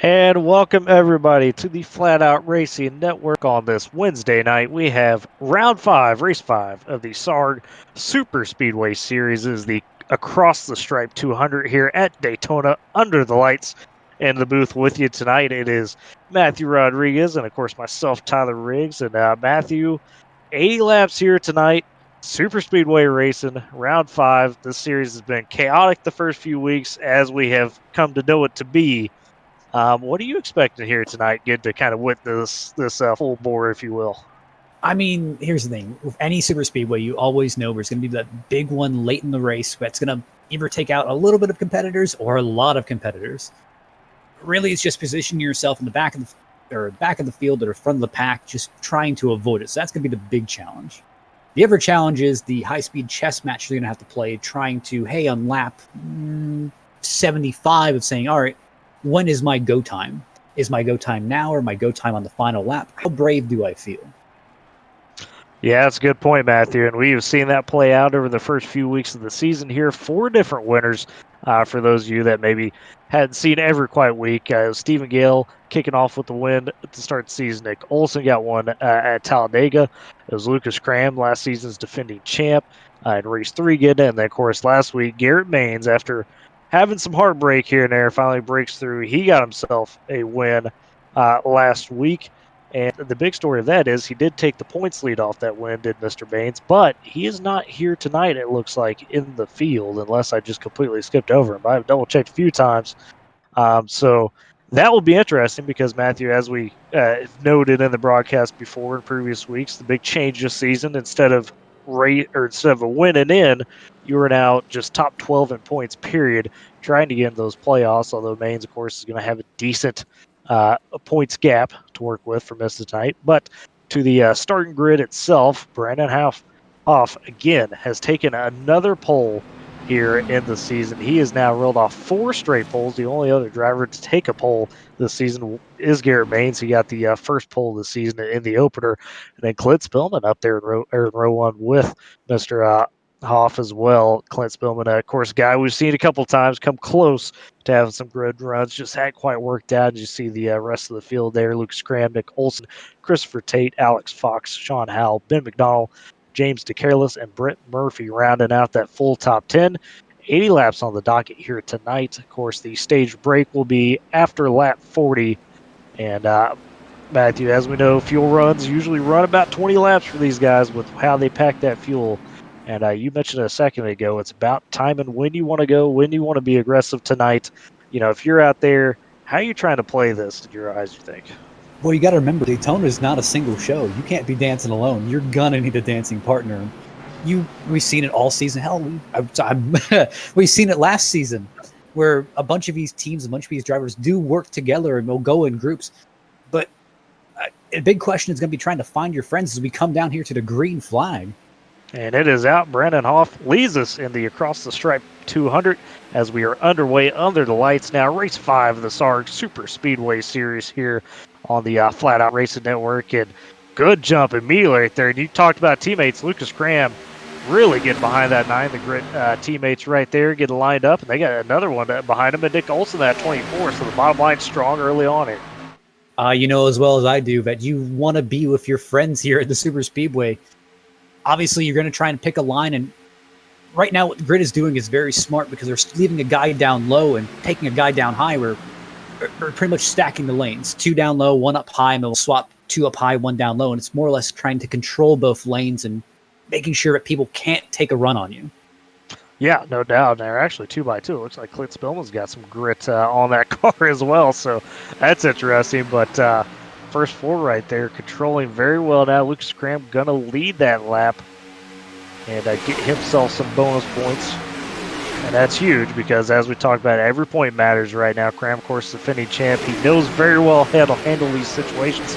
And welcome everybody to the Flatout Racing Network. On this Wednesday night, we have round 5, race 5 of the SARG Superspeedway Series. This is the Across the Stripe 200 here at Daytona under the lights. In the booth with you tonight, it is Matthew Rodriguez and, of course, myself, Tyler Riggs. And Matthew, 80 laps here tonight. Superspeedway racing, round 5. This series has been chaotic the first few weeks, as we have come to know it to be. What are you expecting here tonight? Get to kind of witness this full bore, if you will. I mean, here's the thing. With any super speedway, you always know there's going to be that big one late in the race that's going to either take out a little bit of competitors or a lot of competitors. Really, it's just positioning yourself in the back of the field or front of the pack, just trying to avoid it. So that's going to be the big challenge. The other challenge is the high-speed chess match you're going to have to play, trying to, hey, on lap 75 of saying, all right, when is my go time? Is my go time now or my go time on the final lap? How brave do I feel? Yeah, that's a good point, Matthew. And we've seen that play out over the first few weeks of the season here. 4 different winners for those of you that maybe hadn't seen every quiet week. Stephen Gale kicking off with the win to start the season. Nick Olson got one at Talladega. It was Lucas Cram, last season's defending champ, in race 3 getting it. And then, of course, last week, Garrett Maines, after having some heartbreak here and there, finally breaks through. He got himself a win last week. And the big story of that is he did take the points lead off that win, did Mr. Baines, but he is not here tonight, it looks like, in the field, unless I just completely skipped over him. I've double-checked a few times. So that will be interesting because, Matthew, as we noted in the broadcast before in previous weeks, the big change this season, instead of a winning in, you are now just top 12 in points, period, trying to get in those playoffs, although Maines, of course, is going to have a decent points gap to work with for Mr. Tonight. But to the starting grid itself, Brandon Hoff again has taken another pole here in the season. He has now reeled off 4 straight poles. The only other driver to take a pole this season is Garrett Maines. He got the first pole of the season in the opener. And then Clint Spillman up there in row 1 with Mr. Hoff as well. Clint Spillman, of course, a guy we've seen a couple times come close to having some grid runs, just hadn't quite worked out. You see the rest of the field there: Lucas Cram, Nick Olson, Christopher Tate, Alex Fox, Sean Howell, Ben McDonald, James DeCareless, and Brent Murphy rounding out that full top 10. 80 laps on the docket here tonight. Of course, the stage break will be after lap 40. And Matthew, as we know, fuel runs usually run about 20 laps for these guys with how they pack that fuel. And you mentioned a second ago, it's about timing when you want to go, when you want to be aggressive tonight. You know, if you're out there, how are you trying to play this in your eyes, you think? Well, you got to remember, Daytona is not a single show. You can't be dancing alone. You're going to need a dancing partner. We've seen it all season. Hell, we've seen it last season where a bunch of these teams, a bunch of these drivers do work together and will go in groups. But a big question is going to be trying to find your friends as we come down here to the green flag. And it is out. Brandon Hoff leads us in the Across the Stripe 200 as we are underway under the lights now. Race 5 of the SARG Superspeedway Series here on the Flatout Racing Network. And good jump immediately right there. And you talked about teammates. Lucas Cram really getting behind that 9. The grid teammates right there getting lined up. And they got another one behind him. And Nick Olson at 24. So the bottom line's strong early on here. You know as well as I do that you want to be with your friends here at the Superspeedway. Obviously, you're going to try and pick a line, and right now what the grid is doing is very smart because they're leaving a guy down low and taking a guy down high. We're pretty much stacking the lanes, 2 down low, 1 up high, and they'll swap 2 up high, 1 down low, and it's more or less trying to control both lanes and making sure that people can't take a run on you. Yeah, no doubt. They're actually 2x2. It looks like Clint Spillman's got some grit on that car as well, so that's interesting, but first 4 right there, controlling very well now. Lucas Cram going to lead that lap and get himself some bonus points. And that's huge because, as we talked about, every point matters right now. Cram, of course, defending champ. He knows very well how to handle these situations.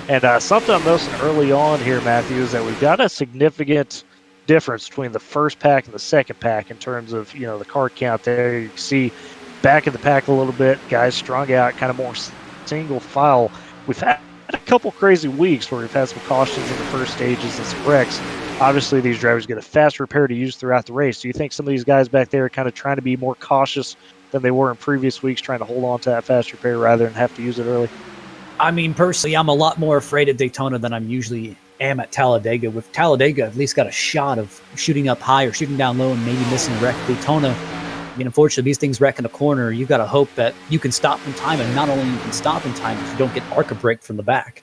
And something I'm noticing early on here, Matthew, is that we've got a significant difference between the first pack and the second pack in terms of, you know, the car count there. You can see back of the pack a little bit, guys strung out, kind of more single file. We've had a couple crazy weeks where we've had some cautions in the first stages and some wrecks. Obviously, these drivers get a fast repair to use throughout the race. Do you think some of these guys back there are kind of trying to be more cautious than they were in previous weeks, trying to hold on to that fast repair rather than have to use it early? I mean, personally, I'm a lot more afraid at Daytona than I'm usually am at Talladega. With Talladega, at least got a shot of shooting up high or shooting down low and maybe missing wreck. Daytona, I mean, unfortunately, these things wreck in a corner. You got to hope that you can stop in time, and not only you can stop in time, but you don't get arc a break from the back.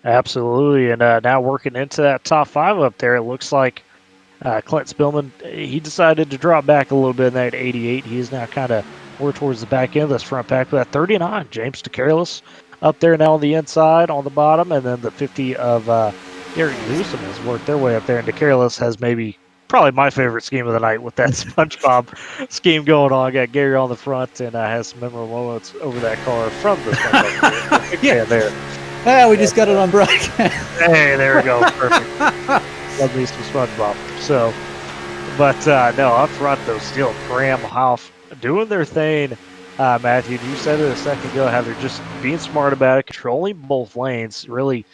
Absolutely, and now working into that top 5 up there, it looks like Clint Spillman, he decided to drop back a little bit in that 88. He is now kind of more towards the back end of this front pack. But that 39, James DeCarlos up there now on the inside, on the bottom, and then the 50 of Gary Newsom has worked their way up there. And DeCarlos has probably my favorite scheme of the night with that SpongeBob scheme going on. Got Gary on the front and has some memorable moments over that car from the SpongeBob. Yeah, there. Yeah, we just got it on broadcast. Hey, there we go. Perfect. Love me some SpongeBob. So, but no, up front though, still Graham Hoff doing their thing. Matthew, you said it a second ago how they're just being smart about it, controlling both lanes, really,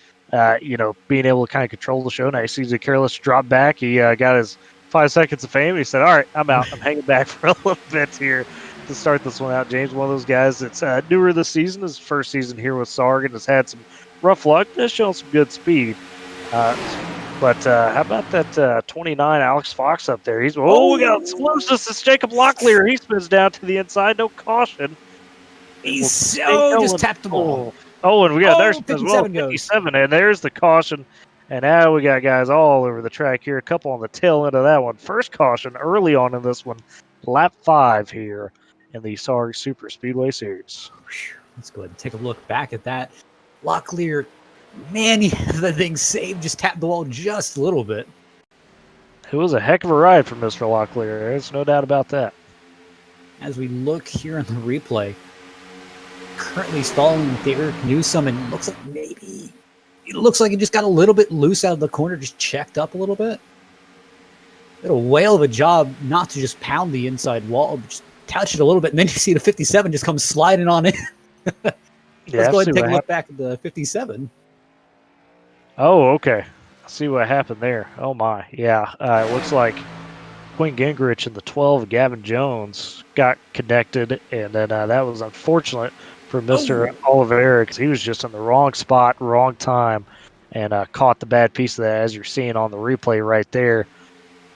being able to kind of control the show. Now you see the careless drop back. He got his 5 seconds of fame. He said, "All right, I'm out. I'm hanging back for a little bit here to start this one out." James, one of those guys that's newer this season, his first season here with SARG, and has had some rough luck. Has shown some good speed. But how about that 29 Alex Fox up there? We got explosives. It's Jacob Locklear. He spins down to the inside. No caution. He's just tapped the ball. And we got there's 57 57, and there's the caution. And now we got guys all over the track here. A couple on the tail end of that one. First caution early on in this one. Lap 5 here in the SARG Super Speedway Series. Let's go ahead and take a look back at that. Locklear, man, the thing saved, just tapped the wall just a little bit. It was a heck of a ride for Mr. Locklear. There's no doubt about that. As we look here on the replay, currently stalling with Derek Newsom, and it looks like he just got a little bit loose out of the corner, just checked up a little bit. Did a whale of a job not to just pound the inside wall, but just touch it a little bit, and then you see the 57 just come sliding on in. Let's go ahead and take a look back at the 57. Oh, okay. See what happened there. Oh, my. Yeah, it looks like Quinn Gingrich and the 12, Gavin Jones, got connected, and then that was unfortunate for Mr. Oliveira because he was just in the wrong spot, wrong time, and caught the bad piece of that, as you're seeing on the replay right there.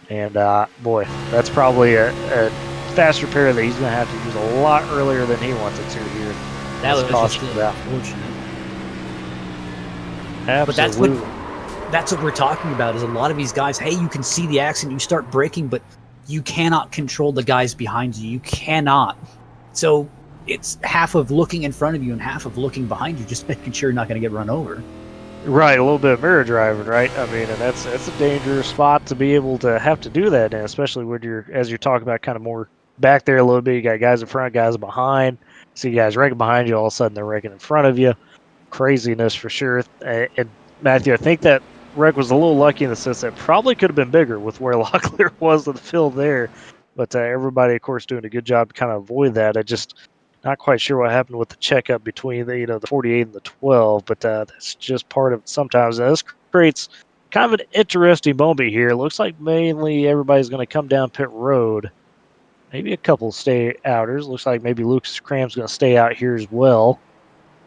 And, boy, that's probably a fast repair that he's going to have to use a lot earlier than he wanted to here. That was just unfortunate. Absolutely. But that's what we're talking about, is a lot of these guys, hey, you can see the accident, you start braking, but you cannot control the guys behind you. You cannot. So it's half of looking in front of you and half of looking behind you, just making sure you're not going to get run over. Right, a little bit of mirror driving, right? I mean, and that's a dangerous spot to be able to have to do that in, especially when as you're talking about kind of more back there a little bit. You got guys in front, guys behind. See guys wrecking behind you, all of a sudden they're wrecking in front of you. Craziness for sure. And Matthew, I think that wreck was a little lucky in the sense that probably could have been bigger with where Locklear was in the field there. But everybody, of course, doing a good job to kind of avoid that. I just not quite sure what happened with the checkup between the 48 and the 12, but that's just part of it sometimes. This creates kind of an interesting moment here. It looks like mainly everybody's going to come down pit road. Maybe a couple stay outers. Looks like maybe Lucas Cram's going to stay out here as well.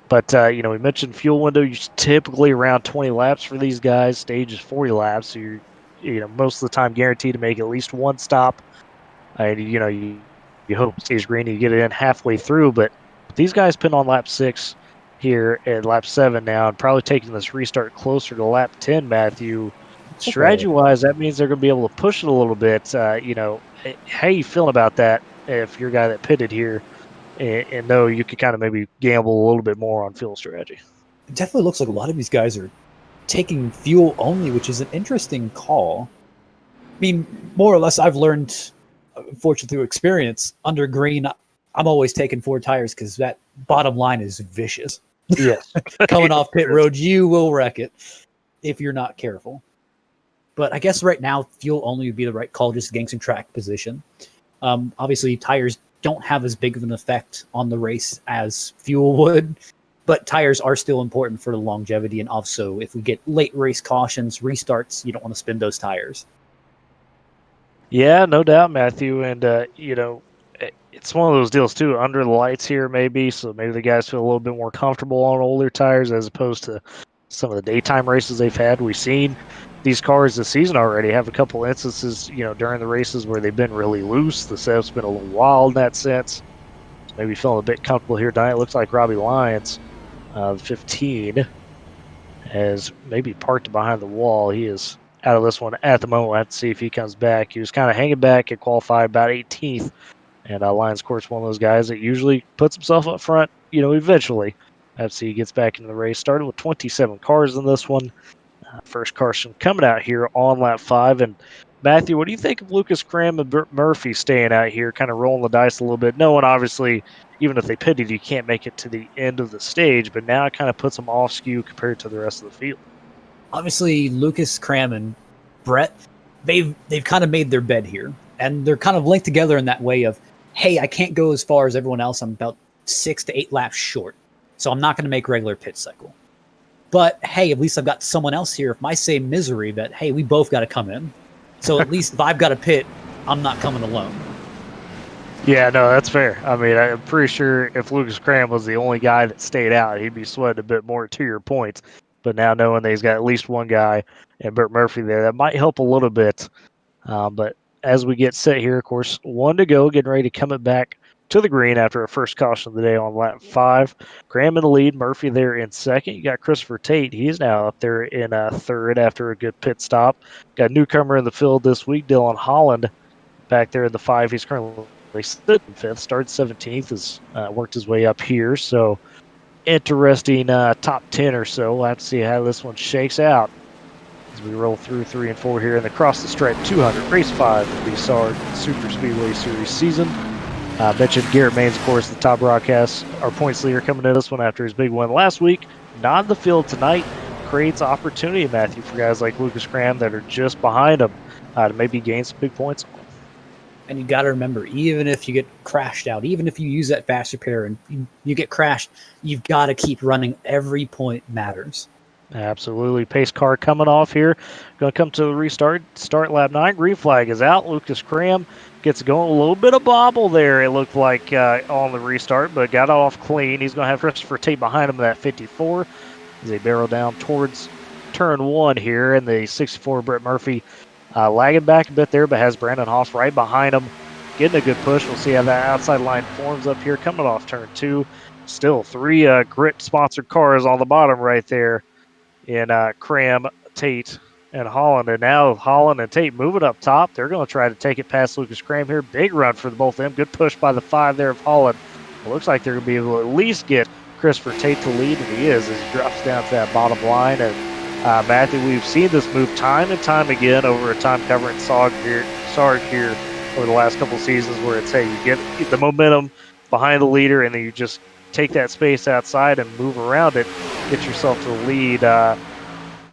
But, we mentioned fuel window. You're typically around 20 laps for these guys. Stage is 40 laps. So you're, most of the time guaranteed to make at least one stop. And, you hope it stays green, you get it in halfway through. But these guys pin on lap 6 here at lap 7 now and probably taking this restart closer to lap 10, Matthew. Strategy-wise, that means they're going to be able to push it a little bit. How you feeling about that if you're a guy that pitted here and know you could kind of maybe gamble a little bit more on fuel strategy? It definitely looks like a lot of these guys are taking fuel only, which is an interesting call. I mean, more or less, I've learned, unfortunately through experience, under green, I'm always taking 4 tires because that bottom line is vicious. Yes. Coming off pit road, you will wreck it if you're not careful. But I guess right now, fuel only would be the right call, just getting some track position. Obviously, tires don't have as big of an effect on the race as fuel would, but tires are still important for the longevity. And also, if we get late race cautions, restarts, you don't want to spin those tires. Yeah, no doubt, Matthew. And, it's one of those deals too, under the lights here maybe, so maybe the guys feel a little bit more comfortable on older tires as opposed to some of the daytime races they've had. We've seen these cars this season already have a couple instances, during the races where they've been really loose. The setup's been a little wild in that sense. Maybe feeling a bit comfortable here tonight. It looks like Robbie Lyons, the 15, has maybe parked behind the wall. He is out of this one at the moment. We'll have to see if he comes back. He was kind of hanging back at qualified about 18th. And Lyons, of course, one of those guys that usually puts himself up front, eventually. Let's see, he gets back into the race. Started with 27 cars in this one. First caution coming out here on lap 5. And Matthew, what do you think of Lucas Cram and Burt Murphy staying out here, kind of rolling the dice a little bit? Knowing, obviously, even if they pitted, you can't make it to the end of the stage, but now it kind of puts them off skew compared to the rest of the field. Obviously, Lucas Cram and Brett, they've kind of made their bed here, and they're kind of linked together in that way of, hey, I can't go as far as everyone else. I'm about 6 to 8 laps short, so I'm not going to make regular pit cycle. But hey, at least I've got someone else here. If I say misery, that hey, we both got to come in. So at least if I've got a pit, I'm not coming alone. Yeah, no, that's fair. I mean, I'm pretty sure if Lucas Cram was the only guy that stayed out, he'd be sweating a bit more, to your points. But now knowing that he's got at least one guy and Burt Murphy there, that might help a little bit. But as we get set here, of course, 1 to go, getting ready to come it back to the green after a first caution of the day on lap 5. Graham in the lead, Murphy there in second. You got Christopher Tate. He's now up there in third after a good pit stop. Got a newcomer in the field this week, Dylan Holland, back there in the 5. He's currently sitting in 5th, started 17th, has worked his way up here. So interesting top 10 or so. We'll have to see how this one shakes out as we roll through 3 and 4 here in the Cross the Stripe 200 Race 5 of the SARG Superspeedway Series season. Mentioned Garrett Maines, of course, the top broadcast, our points leader coming in this one after his big win last week. Not in the field tonight. Creates opportunity, Matthew, for guys like Lucas Cram that are just behind him to maybe gain some big points. And you got to remember, even if you get crashed out, even if you use that fast repair and you get crashed, you've got to keep running. Every point matters. Absolutely. Pace car coming off here. Going to come to the restart. Start lap 9. Green flag is out. Lucas Cram gets going. A little bit of bobble there, it looked like, on the restart, but got off clean. He's going to have Christopher Tate behind him at that 54 as they barrel down towards turn 1 here. And the 64 Brett Murphy lagging back a bit there, but has Brandon Hoff right behind him, getting a good push. We'll see how that outside line forms up here coming off turn 2. Still 3 Grit-sponsored cars on the bottom right there in Cram, Tate, and Holland. And now Holland and Tate moving up top. They're going to try to take it past Lucas Cram here. Big run for both of them. Good push by the 5 there of Holland. It looks like they're going to be able to at least get Christopher Tate to lead, and he is as he drops down to that bottom line. And Matthew, we've seen this move time and time again over a time covering SARG here over the last couple of seasons, where it's, hey, you get the momentum behind the leader, and then you just take that space outside and move around it, get yourself to the lead.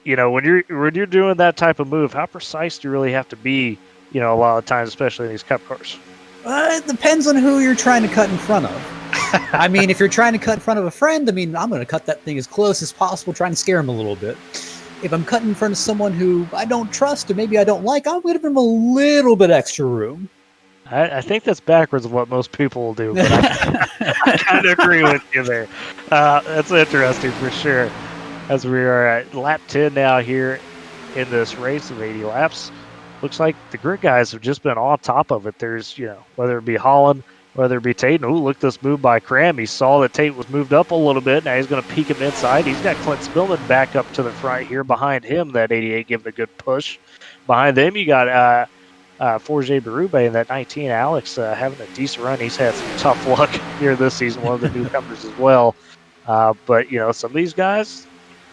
When you're doing that type of move, how precise do you really have to be? A lot of times, especially in these Cup cars. It depends on who you're trying to cut in front of. I mean, if you're trying to cut in front of a friend, I'm going to cut that thing as close as possible, trying to scare him a little bit. If I'm cutting in front of someone who I don't trust or maybe I don't like, I'll give him a little bit extra room. I think that's backwards of what most people will do, but I kind of agree with you there. That's interesting for sure. As we are at lap 10 now here in this race of 80 laps, looks like the grid guys have just been on top of it. There's, whether it be Holland, whether it be Tate. And, look, this move by Cram. He saw that Tate was moved up a little bit. Now he's going to peek him inside. He's got Clint Spillman back up to the front here. Behind him, that 88 giving a good push. Behind them, you got Forge Berube and that 19 Alex having a decent run. He's had some tough luck here this season, one of the newcomers as well. But some of these guys,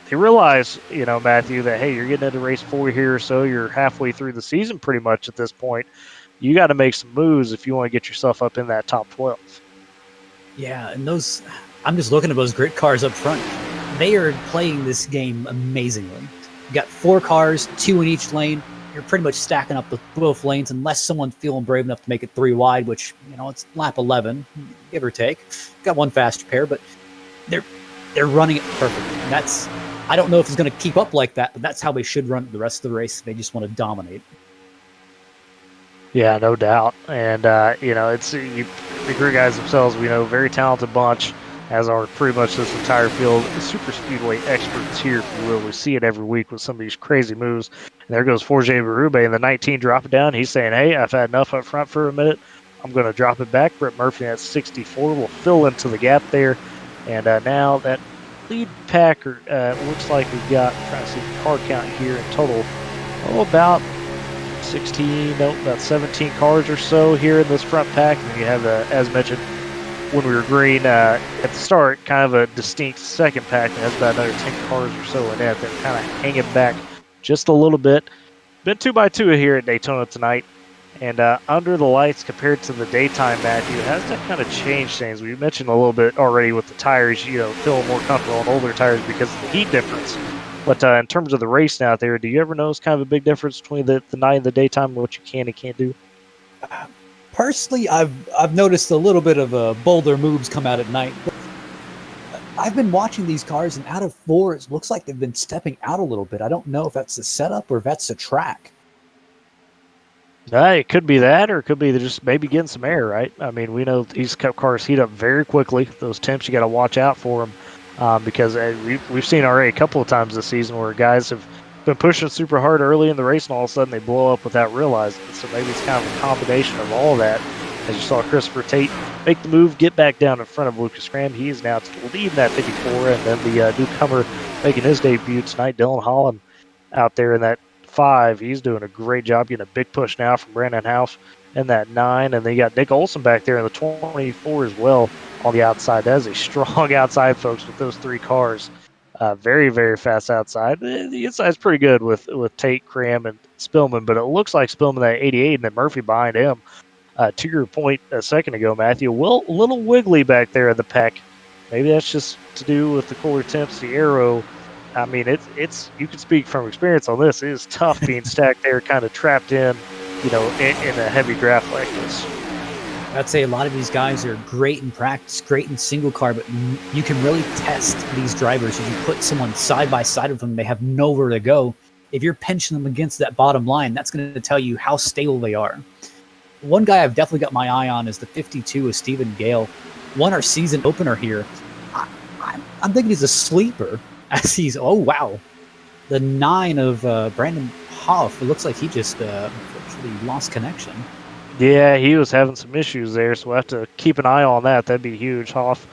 they realize, Matthew, that, hey, you're getting into race 4 here, so you're halfway through the season pretty much at this point. You got to make some moves if you want to get yourself up in that top 12. Yeah, and I'm just looking at those grid cars up front. They are playing this game amazingly. You got 4 cars, 2 in each lane. You're pretty much stacking up both lanes unless someone's feeling brave enough to make it 3 wide, which, it's lap 11, give or take. Got 1 fast repair, but they're running it perfectly. And I don't know if it's going to keep up like that, but that's how they should run the rest of the race. They just want to dominate. Yeah, no doubt. And, the crew guys themselves, we know, very talented bunch, as are pretty much this entire field. Super speedway experts here, if you will. We see it every week with some of these crazy moves. And there goes Forge Berube in the 19, drop it down. He's saying, hey, I've had enough up front for a minute. I'm going to drop it back. Brett Murphy at 64 will fill into the gap there. And now that lead packer looks like we've got, I'm trying to see the car count here in total, about 16, no, about 17 cars or so here in this front pack. And then you have, as mentioned, when we were green at the start, kind of a distinct second pack that has about another 10 cars or so in it. They're kind of hanging back just a little bit. Been 2x2 here at Daytona tonight. And under the lights compared to the daytime, Matthew, has that kind of changed things? We mentioned a little bit already with the tires, feeling more comfortable on older tires because of the heat difference. But in terms of the race out there, do you ever notice kind of a big difference between the night and the daytime and what you can and can't do? Personally, I've noticed a little bit of bolder moves come out at night. I've been watching these cars, and out of four, it looks like they've been stepping out a little bit. I don't know if that's the setup or if that's the track. It could be that, or it could be they're just maybe getting some air, right? I mean, we know these Cup cars heat up very quickly. Those temps, you got to watch out for them because we've seen already a couple of times this season where guys have been pushing super hard early in the race, and all of a sudden they blow up without realizing it. So maybe it's kind of a combination of all of that. As you saw Christopher Tate make the move, get back down in front of Lucas Graham. He is now to the lead in that 54, and then the newcomer making his debut tonight, Dylan Holland, out there in that 5. He's doing a great job getting a big push now from Brandon House in that 9. And then you got Nick Olson back there in the 24 as well on the outside. That is a strong outside, folks, with those 3 cars. Very, very fast outside. The inside's pretty good with Tate, Cram, and Spillman, but it looks like Spillman at 88 and then Murphy behind him. To your point a second ago, Matthew, a little wiggly back there in the pack. Maybe that's just to do with the cooler temps, the aero. I mean, it's you can speak from experience on this. It is tough being stacked there, kind of trapped in a heavy draft like this. I'd say a lot of these guys are great in practice, great in single car, but you can really test these drivers if you put someone side by side of them. They have nowhere to go. If you're pinching them against that bottom line, that's going to tell you how stable they are. One guy I've definitely got my eye on is the 52 of Stephen Gale. Won our season opener here. I'm thinking he's a sleeper. As he's, oh wow, the 9 of Brandon Hoff. It looks like he just unfortunately lost connection. Yeah, he was having some issues there, so we'll have to keep an eye on that. That'd be huge. Hoff,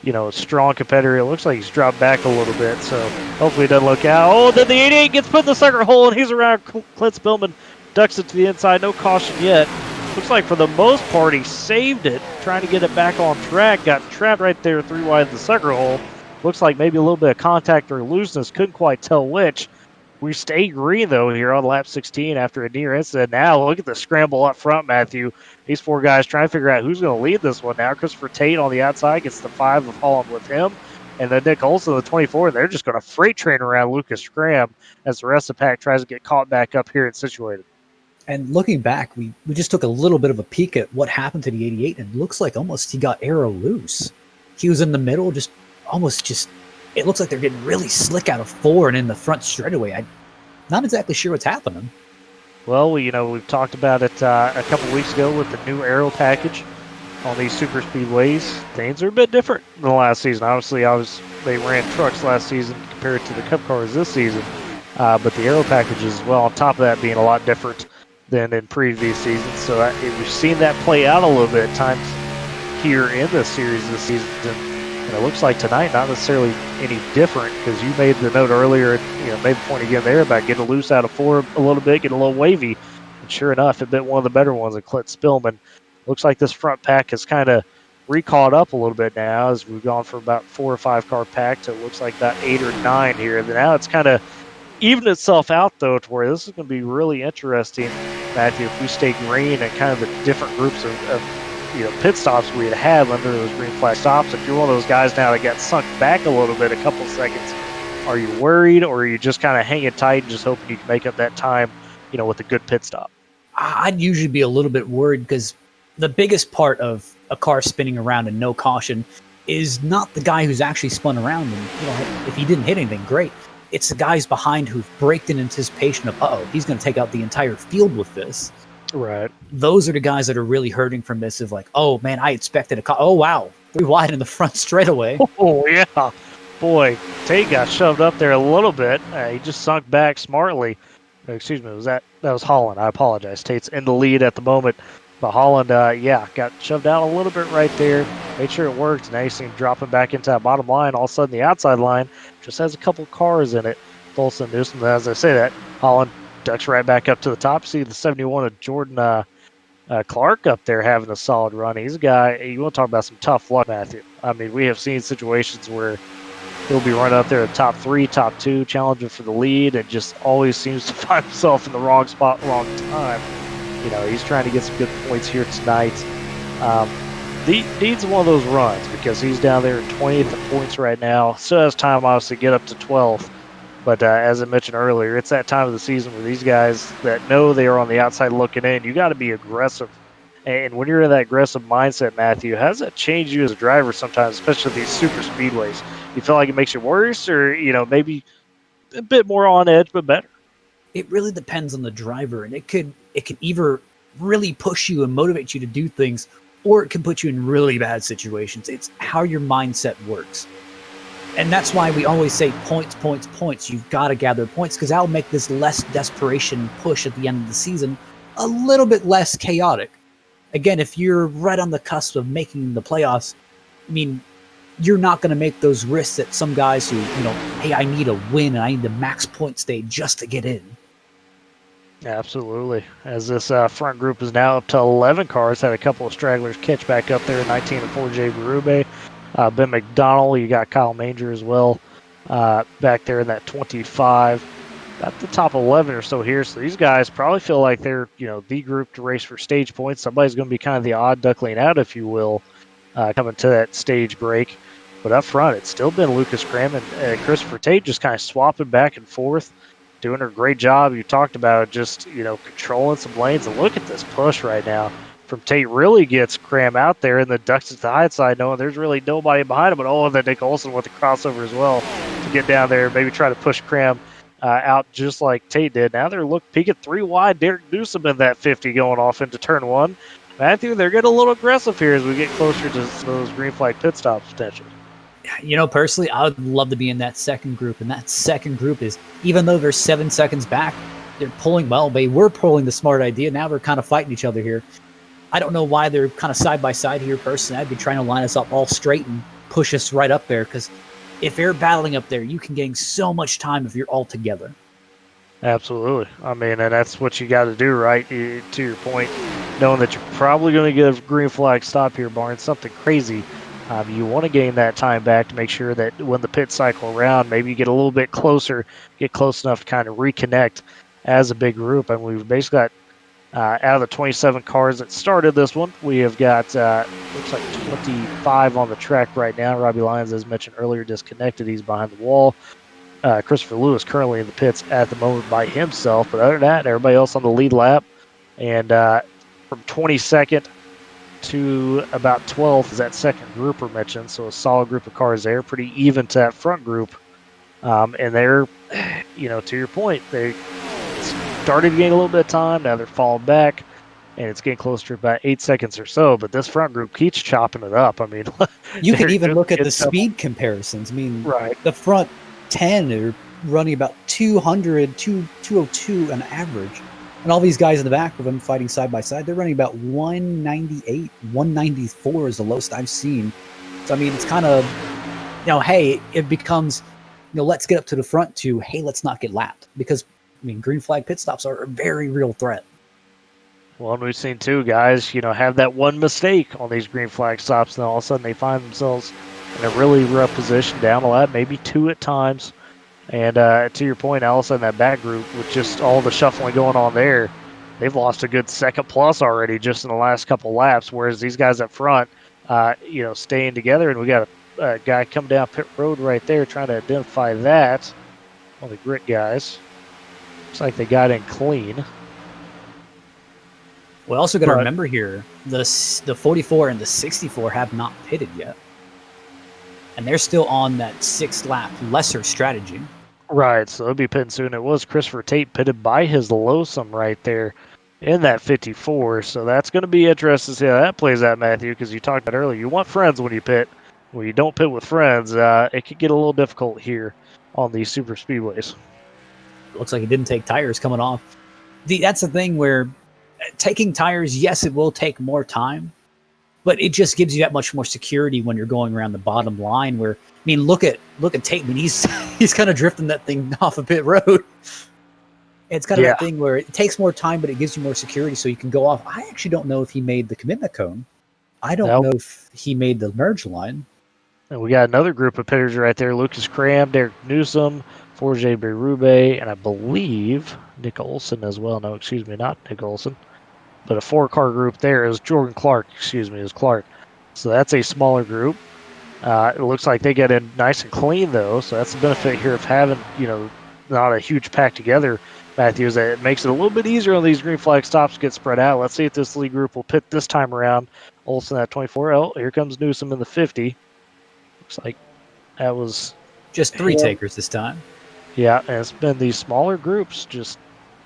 a strong competitor. It looks like he's dropped back a little bit, so hopefully it doesn't look out. Oh, then the 88 gets put in the sucker hole, and he's around. Clint Spillman ducks it to the inside. No caution yet. Looks like for the most part he saved it, trying to get it back on track. Got trapped right there 3 wide of the sucker hole. Looks like maybe a little bit of contact or looseness. Couldn't quite tell which. We stay green, though, here on lap 16 after a near incident. Now, look at the scramble up front, Matthew. These 4 guys trying to figure out who's going to lead this one now. Christopher Tate on the outside gets the 5 of Holland with him. And then Nick Olson, the 24, they're just going to freight train around Lucas Graham as the rest of the pack tries to get caught back up here and situated. And looking back, we just took a little bit of a peek at what happened to the 88, and it looks like almost he got aero loose. He was in the middle, it looks like they're getting really slick out of 4 and in the front straightaway. I'm not exactly sure what's happening. Well, we've talked about it a couple weeks ago with the new aero package on these super speedways. Things are a bit different than the last season. Obviously, they ran trucks last season compared to the Cup cars this season, but the aero packages as well, on top of that, being a lot different than in previous seasons. So we've seen that play out a little bit at times here in this series this season. And it looks like tonight not necessarily any different, because you made the note earlier, made the point again there about getting loose out of 4 a little bit, getting a little wavy. And sure enough, it bit one of the better ones in Clint Spillman. Looks like this front pack has kind of recalled up a little bit now as we've gone from about 4 or 5 car pack to looks like about 8 or 9 here. And now it's kind of evened itself out, though, to where this is going to be really interesting, Matthew, if we stay green and kind of the different groups of pit stops we'd have under those green flag stops. If you're one of those guys now that got sunk back a little bit, a couple seconds, are you worried, or are you just kind of hanging tight and just hoping you can make up that time, with a good pit stop? I'd usually be a little bit worried, because the biggest part of a car spinning around and no caution is not the guy who's actually spun around and, if he didn't hit anything, great. It's the guys behind who've braked in anticipation of, he's going to take out the entire field with this. Right. Those are the guys that are really hurting from this. Of like, oh man, I expected oh wow, 3 wide in the front straightaway. Oh yeah, boy, Tate got shoved up there a little bit. He just sunk back smartly. Excuse me, that was Holland? I apologize. Tate's in the lead at the moment, but Holland, yeah, got shoved out a little bit right there. Made sure it worked. Now you see him dropping back into that bottom line. All of a sudden, the outside line just has a couple cars in it. Folsom Newsom, as I say that, Holland ducks right back up to the top. See the 71 of Jordan Clark up there having a solid run. He's a guy, you want to talk about some tough luck, Matthew. I mean, we have seen situations where he'll be running up there at top 3, top 2, challenging for the lead, and just always seems to find himself in the wrong spot, wrong time. You know, he's trying to get some good points here tonight. Needs one of those runs because he's down there at 20th in points right now. Still has time, obviously, to get up to 12th. But as I mentioned earlier, it's that time of the season where these guys that know they are on the outside looking in, you got to be aggressive. And when you're in that aggressive mindset, Matthew, how does that change you as a driver sometimes, especially these super speedways? You feel like it makes you worse, or maybe a bit more on edge, but better? It really depends on the driver, and it can either really push you and motivate you to do things, or it can put you in really bad situations. It's how your mindset works. And that's why we always say points, points, points. You've got to gather points because that'll make this less desperation push at the end of the season a little bit less chaotic. Again, if you're right on the cusp of making the playoffs, I mean, you're not going to make those risks that some guys who, hey, I need a win and I need the max point state just to get in. Absolutely. As this front group is now up to 11 cars, had a couple of stragglers catch back up there, 19 and 4 Jay Berube. Ben McDonald, you got Kyle Manger as well back there in that 25. Got the top 11 or so here. So these guys probably feel like they're, the group to race for stage points. Somebody's going to be kind of the odd duckling out, if you will, coming to that stage break. But up front, it's still been Lucas Cram and Christopher Tate just kind of swapping back and forth, doing a great job. You talked about just, controlling some lanes. And look at this push right now from Tate. Really gets Cram out there and then ducks it to the high side, knowing there's really nobody behind him. But and then Nick Olson with the crossover as well to get down there, maybe try to push Cram out just like Tate did. Now they're peeking 3 wide. Derek Newsom in that 50 going off into turn 1. Matthew, they're getting a little aggressive here as we get closer to those green flag pit stops potentially. Personally, I would love to be in that second group. And that second group is, even though they're 7 seconds back, they're pulling well. They were pulling the smart idea. Now they're kind of fighting each other here. I don't know why they're kind of side by side here. Personally, I'd be trying to line us up all straight and push us right up there, because if they're battling up there, you can gain so much time if you're all together. Absolutely. I mean, and that's what you got to do, right? To your point, knowing that you're probably going to get a green flag stop here, barring something crazy. You want to gain that time back to make sure that when the pit cycle around, maybe you get a little bit closer, get close enough to kind of reconnect as a big group. And we've basically got, out of the 27 cars that started this one, we have got, looks like 25 on the track right now. Robbie Lyons, as mentioned earlier, disconnected. He's behind the wall. Christopher Lewis currently in the pits at the moment by himself. But other than that, everybody else on the lead lap. And from 22nd to about 12th is that second grouper mentioned. So a solid group of cars there, pretty even to that front group. And they're, to your point, they started to gain a little bit of time. Now they're falling back, and it's getting closer to about 8 seconds or so. But this front group keeps chopping it up. I mean, you can even look at the speed comparisons. I mean, right. The front 10 are running about 200, 202 on average. And all these guys in the back of them fighting side by side, they're running about 198, 194 is the lowest I've seen. So, I mean, it's kind of, hey, it becomes, let's get up to the front to, hey, let's not get lapped. Because, I mean, green flag pit stops are a very real threat. Well, and we've seen two guys, have that one mistake on these green flag stops, and all of a sudden they find themselves in a really rough position down the lap, maybe 2 at times. And to your point, Allison, that back group, with just all the shuffling going on there, they've lost a good second plus already just in the last couple laps, whereas these guys up front, staying together. And we got a guy coming down pit road right there trying to identify that. One of the grit guys. Looks like they got in clean. We also got to remember here, the 44 and the 64 have not pitted yet. And they're still on that 6th lap lesser strategy. Right, so they'll be pitting soon. It was Christopher Tate pitted by his Losum right there in that 54. So that's going to be interesting to see how that plays out, Matthew, because you talked about earlier, you want friends when you pit. When you don't pit with friends, it could get a little difficult here on these super speedways. It looks like he didn't take tires coming off. That's the thing where taking tires, yes, it will take more time, but it just gives you that much more security when you're going around the bottom line. Where, I mean, look at Tate. I mean, he's kind of drifting that thing off a pit road. It's kind of that thing where it takes more time, but it gives you more security, so you can go off. I actually don't know if he made the commitment cone. I don't know if he made the merge line. And we got another group of pitters right there: Lucas Cram, Derek Newsom, Forge Berube, and I believe Nick Olson as well. No, excuse me, not Nick Olson. But a 4-car group there is Jordan Clark, is Clark. So that's a smaller group. It looks like they get in nice and clean, though. So that's the benefit here of having, not a huge pack together, Matthew, is that it makes it a little bit easier on these green flag stops to get spread out. Let's see if this lead group will pit this time around. Olson at 24. Oh, here comes Newsom in the 50. Looks like that was just 3 takers this time. Yeah, and it's been these smaller groups, just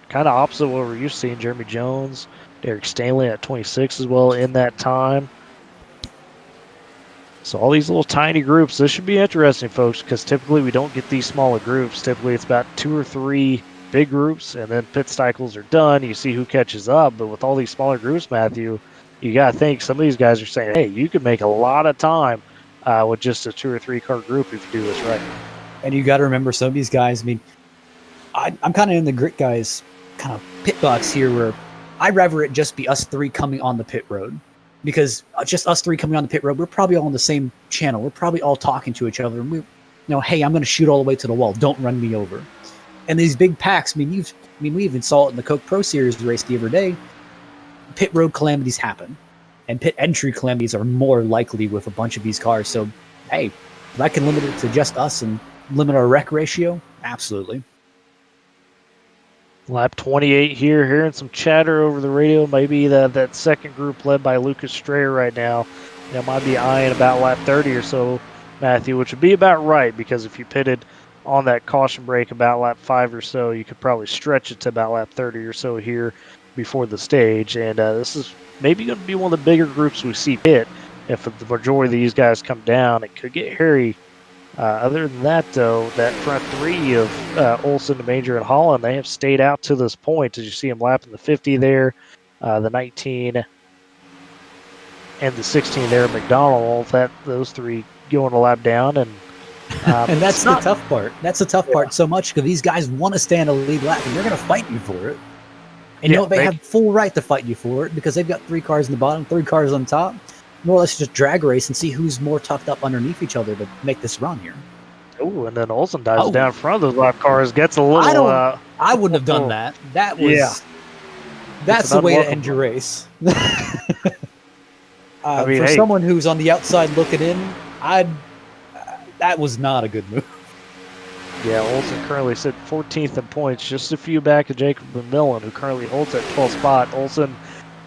kind of opposite what we're used to seeing. Jeremy Jones, Derek Stanley at 26 as well in that time. So all these little tiny groups, this should be interesting, folks, because typically we don't get these smaller groups. Typically it's about 2 or 3 big groups, and then pit cycles are done. You see who catches up. But with all these smaller groups, Matthew, you got to think some of these guys are saying, hey, you could make a lot of time with just a 2 or 3 car group if you do this right. And you got to remember some of these guys, I mean, I'm kind of in the grit guys kind of pit box here where I'd rather it just be us 3 coming on the pit road, because just us 3 coming on the pit road, we're probably all on the same channel. We're probably all talking to each other. And hey, I'm going to shoot all the way to the wall. Don't run me over. And these big packs, we even saw it in the Coke Pro Series race the other day. Pit road calamities happen, and pit entry calamities are more likely with a bunch of these cars. So, hey, if I can limit it to just us and limit our wreck ratio, absolutely. Lap 28 here, hearing some chatter over the radio. Maybe that second group led by Lucas Strayer right now, might be eyeing about lap 30 or so, Matthew, which would be about right, because if you pitted on that caution break about lap 5 or so, you could probably stretch it to about lap 30 or so here before the stage. And this is maybe going to be one of the bigger groups we see pit. If the majority of these guys come down, it could get hairy. Other than that, though, that front 3 of Olson, Major, and Holland, they have stayed out to this point. As you see them lapping the 50 there, the 19 and the 16 there, McDonald, those 3 going a lap down. And and that's the tough part. That's the tough part so much, because these guys want to stay on a lead lap, and they're going to fight you for it. And they have full right to fight you for it, because they've got 3 cars in the bottom, 3 cars on top. More or less just drag race and see who's more tucked up underneath each other to make this run here. Oh, and then Olson dives down front of those lap cars, gets a little... I wouldn't have done that. That was... That's the way to end your race. For someone who's on the outside looking in, that was not a good move. Yeah, Olson currently sits 14th in points, just a few back of Jacob McMillan, who currently holds that 12th spot. Olson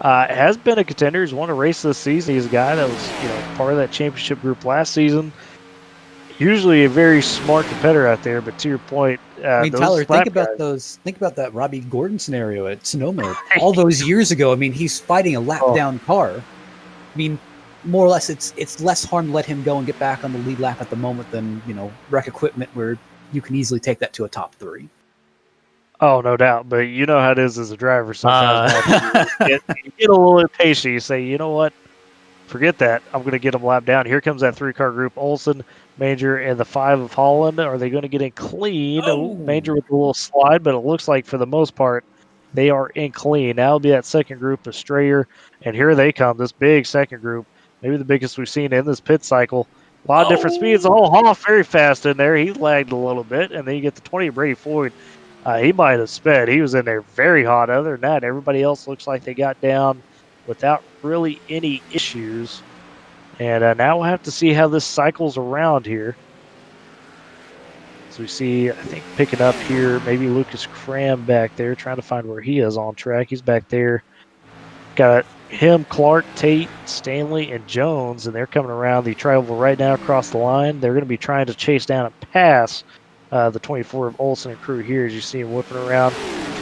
has been a contender. He's won a race this season. He's a guy that was, part of that championship group last season. Usually a very smart competitor out there, but to your point, Tyler, think about that Robbie Gordon scenario at Sonoma all those years ago. I mean, he's fighting a lap down car. I mean, more or less, it's less harm to let him go and get back on the lead lap at the moment than wreck equipment where you can easily take that to a top 3. Oh, no doubt. But you know how it is as a driver. Sometimes you get a little impatient. You say, you know what? Forget that. I'm going to get them lapped down. Here comes that 3-car group. Olson, Major, and the 5 of Holland. Are they going to get in clean? Oh. Major with a little slide, but it looks like for the most part, they are in clean. Now it'll be that second group of Strayer. And here they come, this big second group. Maybe the biggest we've seen in this pit cycle. A lot of different speeds. The whole Hoff very fast in there. He lagged a little bit. And then you get the 20 of Brady Floyd. He might have sped. He was in there very hot. Other than that, everybody else looks like they got down without really any issues. And now we'll have to see how this cycles around here. So we see, I think, picking up here, maybe Lucas Cram back there, trying to find where he is on track. He's back there. Got him, Clark, Tate, Stanley, and Jones, and they're coming around the tri-oval right now across the line. They're going to be trying to chase down and pass the 24 of Olson and crew here, as you see him whipping around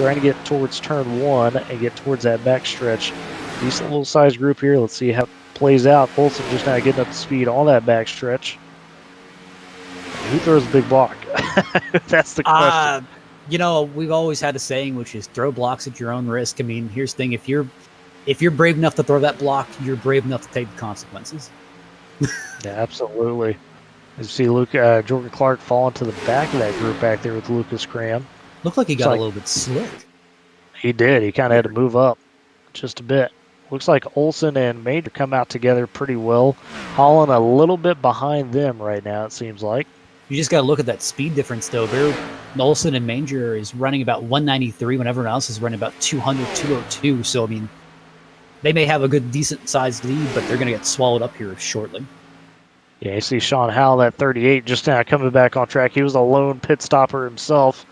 trying to get towards turn 1 and get towards that backstretch. Decent little size group here. Let's see how it plays out. Olsen just now getting up to speed on that backstretch. Who throws the big block? That's the question. We've always had a saying, which is throw blocks at your own risk. I mean, here's the thing: if you're brave enough to throw that block, you're brave enough to take the consequences. Yeah, absolutely. As you see Jordan Clark fall into the back of that group back there with Lucas Graham. Looked like he got a little bit slick. He did. He kind of had to move up just a bit. Looks like Olsen and Major come out together pretty well. Holland a little bit behind them right now, it seems like. You just got to look at that speed difference, though. Olsen and Major is running about 193 when everyone else is running about 200, 202. So, I mean, they may have a good, decent-sized lead, but they're going to get swallowed up here shortly. Yeah, you see Sean Howell at 38 just now coming back on track. He was a lone pit stopper himself.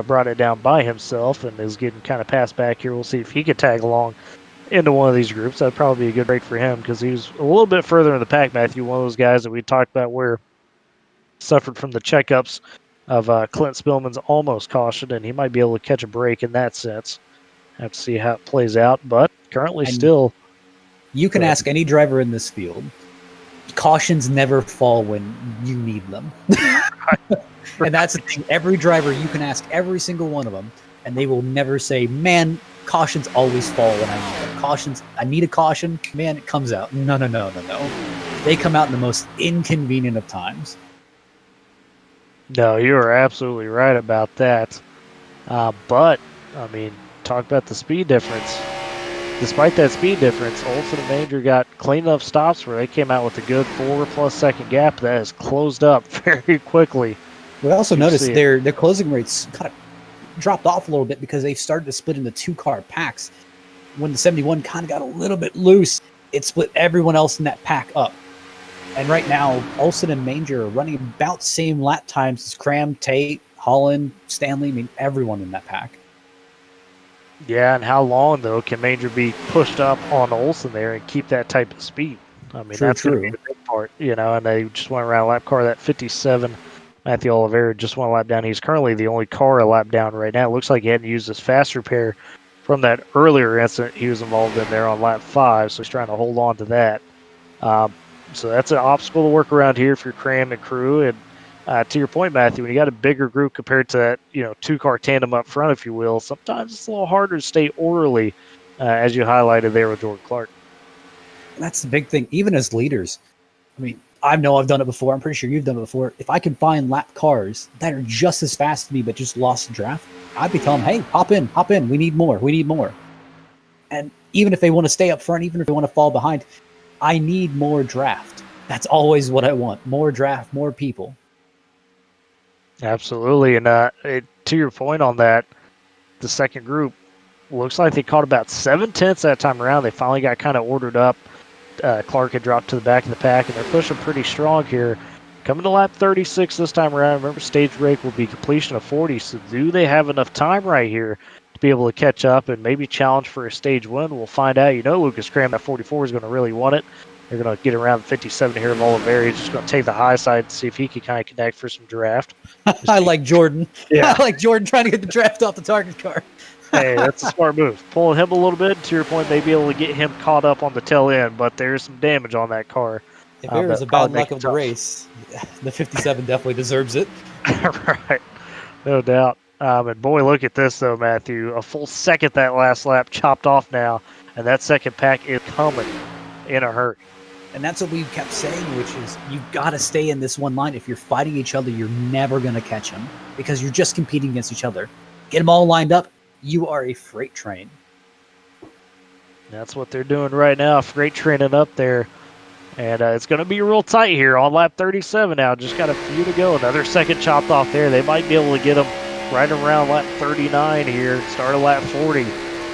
Brought it down by himself and is getting kind of passed back here. We'll see if he could tag along into one of these groups. That'd probably be a good break for him because he was a little bit further in the pack, Matthew. One of those guys that we talked about where suffered from the checkups of Clint Spillman's almost caution, and he might be able to catch a break in that sense. Have to see how it plays out, but currently still. You can ask any driver in this field. Cautions never fall when you need them. And that's the thing. Every driver, you can ask every single one of them, and they will never say, man, cautions always fall when I need them. Cautions, I need a caution, man, it comes out. No. They come out in the most inconvenient of times. No, you are absolutely right about that. But, I mean, talk about the speed difference. Despite that speed difference, Olsen and Major got clean enough stops where they came out with a good 4+ second gap that has closed up very quickly. We also noticed their closing rates kind of dropped off a little bit because they started to split into 2-car packs. When the 71 kind of got a little bit loose, it split everyone else in that pack up. And right now, Olsen and Major are running about the same lap times as Cram, Tate, Holland, Stanley. I mean, everyone in that pack. Yeah, and how long, though, can Major be pushed up on Olsen there and keep that type of speed? I mean, that's going to be the big part, and they just went around a lap car, that 57. Matthew Oliveira just went a lap down. He's currently the only car a lap down right now. It looks like he hadn't used his fast repair from that earlier incident he was involved in there on lap 5, so he's trying to hold on to that. So that's an obstacle to work around here for your Cram and crew. And to your point, Matthew, when you got a bigger group compared to that, 2-car tandem up front, if you will, sometimes it's a little harder to stay orderly, as you highlighted there with Jordan Clark. That's the big thing. Even as leaders, I mean, I know I've done it before. I'm pretty sure you've done it before. If I can find lap cars that are just as fast as me but just lost the draft, I'd be telling them, hey, hop in. We need more. And even if they want to stay up front, even if they want to fall behind, I need more draft. That's always what I want. More draft, more people. Absolutely. And to your point on that, the second group looks like they caught about 7/10 that time around. They finally got kind of ordered up. Clark had dropped to the back of the pack, and they're pushing pretty strong here. Coming to lap 36 this time around. Remember, stage break will be completion of 40, so do they have enough time right here to be able to catch up and maybe challenge for a stage win? We'll find out. Lucas Cram at 44 is going to really want it. They're going to get around 57 here of Oliveira. He's just going to take the high side and see if he can kind of connect for some draft. I like Jordan. Yeah. I like Jordan trying to get the draft off the target car. Hey, that's a smart move. Pulling him a little bit, to your point, may be able to get him caught up on the tail end, but there's some damage on that car. If there was a bad luck of the race, the 57 definitely deserves it. Right. No doubt. And boy, look at this, though, Matthew. A full second that last lap chopped off now, and that second pack is coming in a hurry. And that's what we kept saying, which is you've got to stay in this one line. If you're fighting each other, you're never going to catch them because you're just competing against each other. Get them all lined up. You are a freight train. That's what they're doing right now, freight training up there. And it's going to be real tight here on lap 37 now. Just got a few to go. Another second chopped off there. They might be able to get them right around lap 39 here, start of lap 40.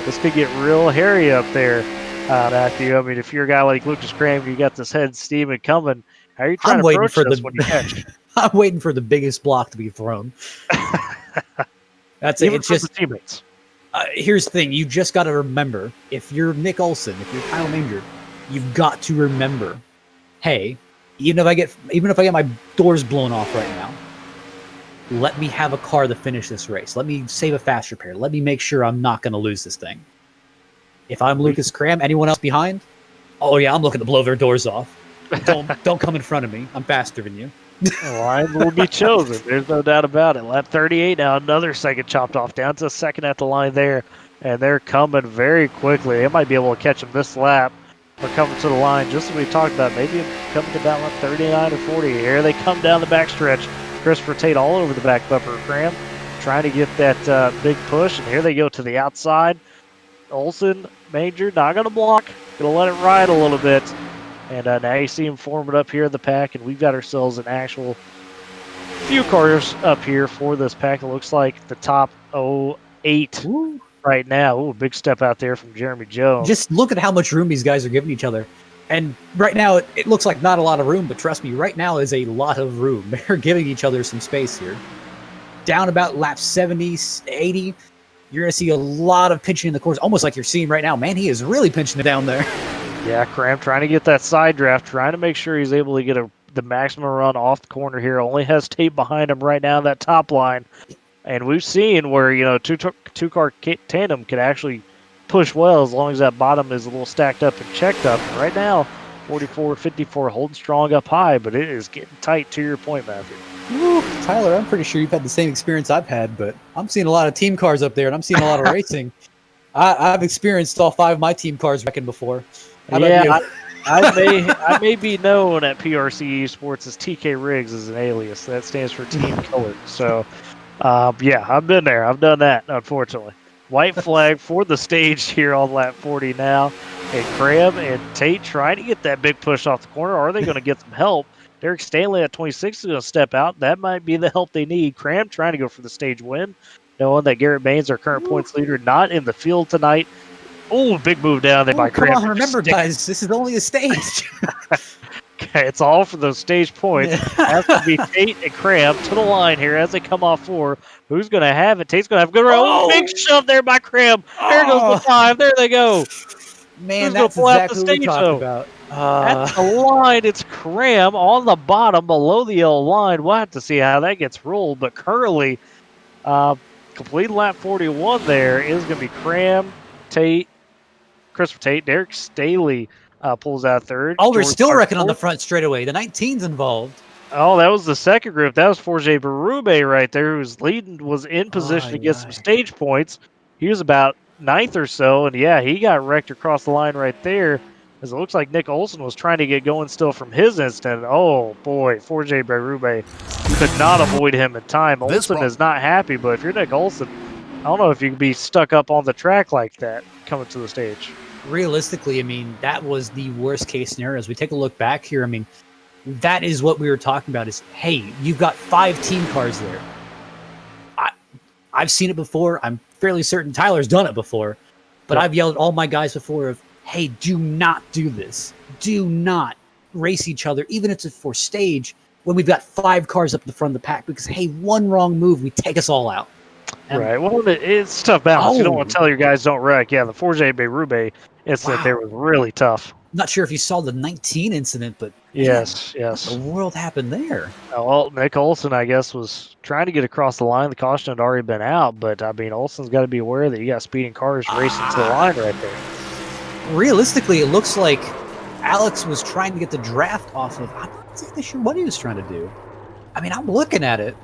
This could get real hairy up there, Matthew. I mean, if you're a guy like Lucas Cram, you got this head steaming coming. How are you trying to approach this when you catch? I'm waiting for the biggest block to be thrown. That's it. It's just the teammates. Here's the thing. You just got to remember, if you're Nick Olsen, if you're Kyle Major, you've got to remember, hey, even if I get my doors blown off right now, let me have a car to finish this race. Let me save a fast repair. Let me make sure I'm not going to lose this thing. If I'm Lucas Cram, anyone else behind? Oh yeah, I'm looking to blow their doors off. Don't come in front of me. I'm faster than you. Line will be chosen. There's no doubt about it. Lap 38 now, another second chopped off. Down to a second at the line there. And they're coming very quickly. They might be able to catch them this lap. They're coming to the line, just as we talked about. Maybe coming to about lap 39 or 40. Here they come down the backstretch. Christopher Tate all over the back bumper. Cram trying to get that big push. And here they go to the outside. Olsen, Major, not going to block. Going to let it ride a little bit. And now you see him forming up here in the pack, and we've got ourselves an actual few cars up here for this pack. It looks like the top 8 right now. Ooh, big step out there from Jeremy Jones. Just look at how much room these guys are giving each other. And right now, it looks like not a lot of room, but trust me, right now is a lot of room. They're giving each other some space here. Down about lap 70, 80, you're going to see a lot of pinching in the corners, almost like you're seeing right now. Man, he is really pinching it down there. Yeah, Cram trying to get that side draft, trying to make sure he's able to get the maximum run off the corner here. Only has Tate behind him right now, that top line. And we've seen where, two-car tandem can actually push well as long as that bottom is a little stacked up and checked up. And right now, 44-54 holding strong up high, but it is getting tight to your point, Matthew. Woo, Tyler, I'm pretty sure you've had the same experience I've had, but I'm seeing a lot of team cars up there, and I'm seeing a lot of racing. I've experienced all 5 of my team cars wrecking before. Yeah, I may be known at PRC Sports as TK Riggs as an alias. That stands for Team Killer. So, yeah, I've been there. I've done that, unfortunately. White flag for the stage here on lap 40 now. And Cram and Tate trying to get that big push off the corner. Are they going to get some help? Derek Stanley at 26 is going to step out. That might be the help they need. Cram trying to go for the stage win, knowing that Garrett Baines, our current points leader, not in the field tonight. Oh, big move down there by Cram. Come on, remember, guys, this is only a stage. Okay, it's all for those stage points. Has to be Tate and Cram to the line here as they come off 4. Who's going to have it? Tate's going to have a good run. Big shove there by Cram. There goes the 5. There they go. Man, that's exactly what we talked about. At the line, it's Cram on the bottom below the yellow line. We'll have to see how that gets rolled. But currently, complete lap 41 there is going to be Cram, Tate, Christopher Tate, Derek Staley pulls out third. Oh, we're still wrecking on the front straightaway. The 19's involved. Oh, that was the second group. That was Forge Berube right there, who was leading, was in position to get some stage points. He was about 9th or so, and yeah, he got wrecked across the line right there. As it looks like Nick Olson was trying to get going still from his instant. Oh boy, Forge Berube could not avoid him in time. Olson is not happy, but if you're Nick Olson, I don't know if you can be stuck up on the track like that coming to the stage. Realistically, I mean, that was the worst case scenario. As we take a look back here, I mean, that is what we were talking about is, hey, you've got 5 team cars there. I've seen it before. I'm fairly certain Tyler's done it before. But I've yelled at all my guys before of, hey, do not do this. Do not race each other, even if it's for stage, when we've got 5 cars up the front of the pack. Because, hey, one wrong move, we take us all out. And, right. Well, it's tough balance. You don't want to tell your guys don't wreck. Yeah, the Forge Berube incident there was really tough. Not sure if you saw the 19 incident, but yes. What the world happened there? Well, Nick Olson, I guess, was trying to get across the line. The caution had already been out, but I mean, Olson's got to be aware that you got speeding cars racing to the line right there. Realistically, it looks like Alex was trying to get the draft off of. I'm not exactly sure what he was trying to do. I mean, I'm looking at it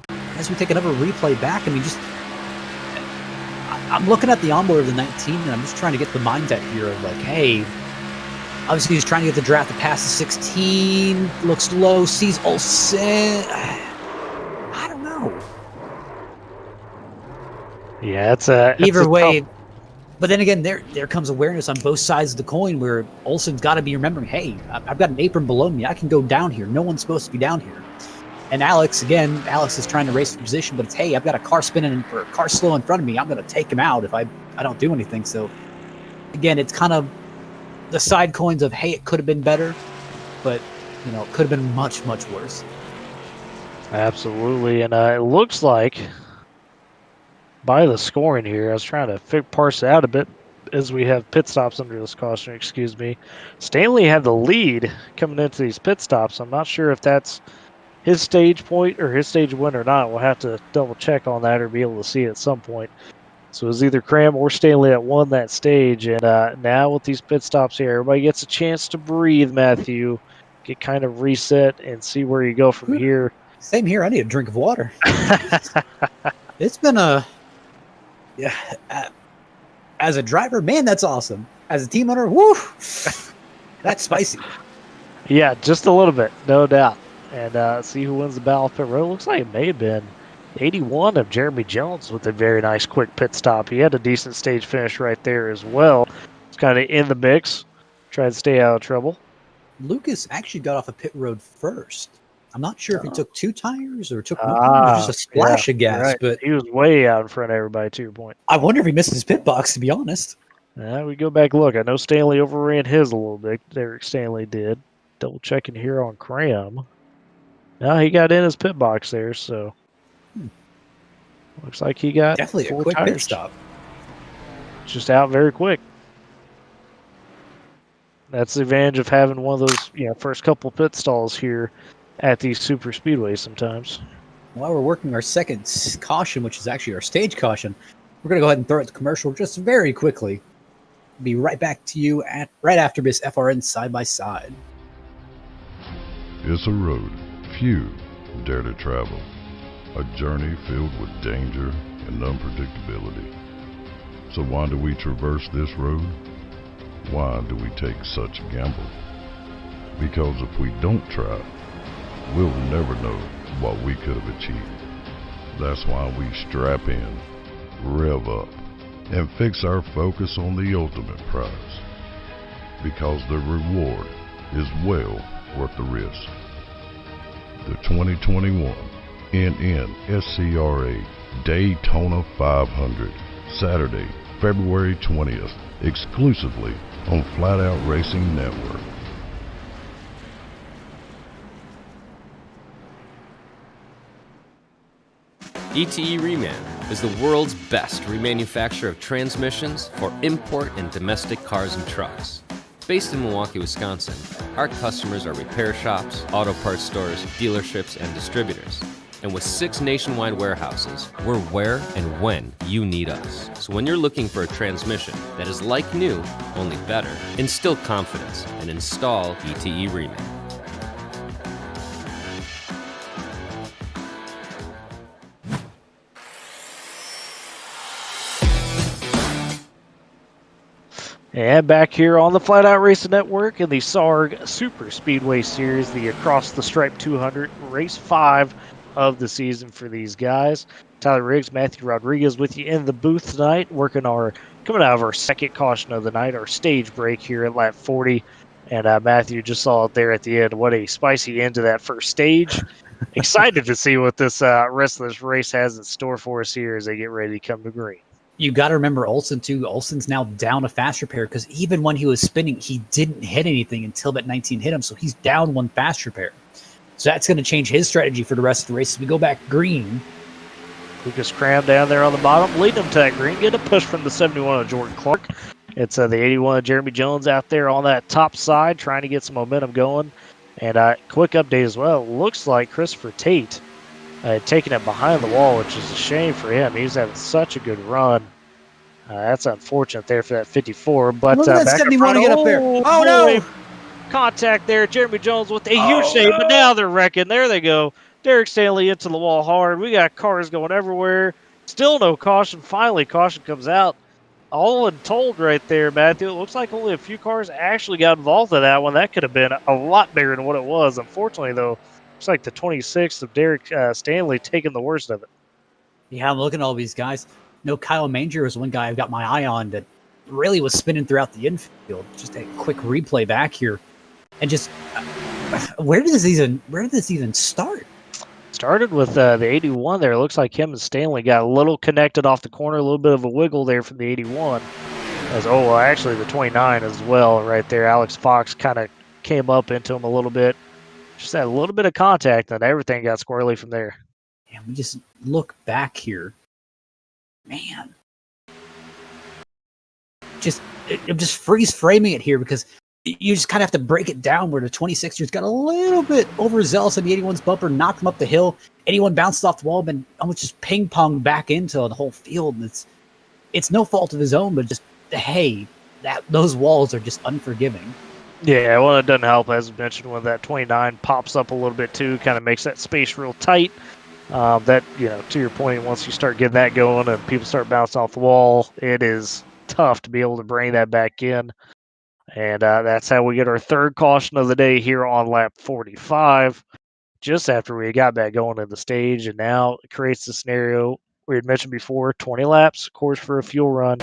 as we take another replay back. I mean, I'm looking at the onboard of the 19, and I'm just trying to get the mindset here of like, hey, obviously he's trying to get the draft to pass the 16, looks low, sees Olsen. I don't know. Yeah, it's either way. Tough. But then again, there comes awareness on both sides of the coin where Olsen's got to be remembering, hey, I've got an apron below me. I can go down here. No one's supposed to be down here. And Alex is trying to race for position, but it's, hey, I've got a car spinning or a car slow in front of me. I'm going to take him out if I don't do anything. So, again, it's kind of the side coins of, hey, it could have been better, but, it could have been much, much worse. Absolutely. And it looks like, by the scoring here, I was trying to parse it out a bit as we have pit stops under this caution, excuse me. Stanley had the lead coming into these pit stops. I'm not sure if that's his stage point or his stage win or not. We'll have to double check on that or be able to see it at some point. So it was either Cram or Stanley that won that stage. And now with these pit stops here, everybody gets a chance to breathe, Matthew, get kind of reset and see where you go from here. Same here. I need a drink of water. It's been as a driver, man, that's awesome. As a team owner, woo, that's spicy. Yeah, just a little bit, no doubt. And see who wins the battle pit road. Looks like it may have been 81 of Jeremy Jones with a very nice quick pit stop. He had a decent stage finish right there as well. It's kind of in the mix, trying to stay out of trouble. Lucas actually got off a pit road first. I'm not sure if he took 2 tires or took one. It was just a splash of gas, right. but he was way out in front of everybody, to your point. I wonder if he missed his pit box, to be honest. We go back look. I know Stanley overran his a little bit. Derek Stanley did. Double checking here on Cram. Now he got in his pit box there, so looks like he got definitely a 4 quick tires. pit stop. Just out very quick. That's the advantage of having one of those, first couple pit stalls here at these super speedways sometimes. While we're working our second caution, which is actually our stage caution, we're going to go ahead and throw it to commercial just very quickly. Be right back to you right after this FRN side by side. It's a road few dare to travel, a journey filled with danger and unpredictability. So why do we traverse this road? Why do we take such a gamble? Because if we don't try, we'll never know what we could have achieved. That's why we strap in, rev up, and fix our focus on the ultimate prize. Because the reward is well worth the risk. The 2021 NNSCRA Daytona 500, Saturday, February 20th, exclusively on Flatout Racing Network. ETE Reman is the world's best remanufacturer of transmissions for import and domestic cars and trucks. Based in Milwaukee, Wisconsin, our customers are repair shops, auto parts stores, dealerships, and distributors. And with 6 nationwide warehouses, we're where and when you need us. So when you're looking for a transmission that is like new, only better, instill confidence and install ETE Reman. And back here on the Flatout Racing Network in the SARG Superspeedway Series, the Across the Stripe 200, race 5 of the season for these guys. Tyler Riggs, Matthew Rodriguez with you in the booth tonight, coming out of our second caution of the night, our stage break here at lap 40. And Matthew just saw it there at the end. What a spicy end to that first stage. Excited to see what this rest of this race has in store for us here as they get ready to come to green. You got to remember Olsen, too. Olsen's now down a fast repair because even when he was spinning, he didn't hit anything until that 19 hit him. So he's down 1 fast repair. So that's going to change his strategy for the rest of the race as we go back green. Lucas Cram down there on the bottom, leading them to that green. Get a push from the 71 of Jordan Clark. It's the 81 of Jeremy Jones out there on that top side trying to get some momentum going. And quick update as well. Looks like Christopher Tate taking it behind the wall, which is a shame for him. He's having such a good run. That's unfortunate there for that 54. But look at that 71 to get up there. Oh, no! Contact there. Jeremy Jones with a huge save, but now they're wrecking. There they go. Derek Stanley into the wall hard. We got cars going everywhere. Still no caution. Finally, caution comes out. All in told right there, Matthew. It looks like only a few cars actually got involved in that one. That could have been a lot bigger than what it was. Unfortunately, though, looks like the 26th of Derek Stanley taking the worst of it. Yeah, I'm looking at all these guys. No, Kyle Manger was one guy I've got my eye on that really was spinning throughout the infield. Just a quick replay back here. And just, where did this even start? Started with the 81 there. It looks like him and Stanley got a little connected off the corner, a little bit of a wiggle there from the 81. Actually the 29 as well right there. Alex Fox kind of came up into him a little bit. Just had a little bit of contact, and everything got squirrely from there. Yeah, we just look back here. Man. I'm just freeze framing it here because you just kind of have to break it down where the 26ers got a little bit overzealous on the 81's bumper, knocked him up the hill. 81 bounced off the wall, been almost just ping-ponged back into the whole field. And it's no fault of his own, but just, hey, those walls are just unforgiving. Yeah, well, it doesn't help, as mentioned, when that 29 pops up a little bit too, kind of makes that space real tight. That, to your point, once you start getting that going and people start bouncing off the wall, it is tough to be able to bring that back in. And that's how we get our third caution of the day here on lap 45, just after we got back going in the stage. And now it creates the scenario we had mentioned before, 20 laps, of course, for a fuel run.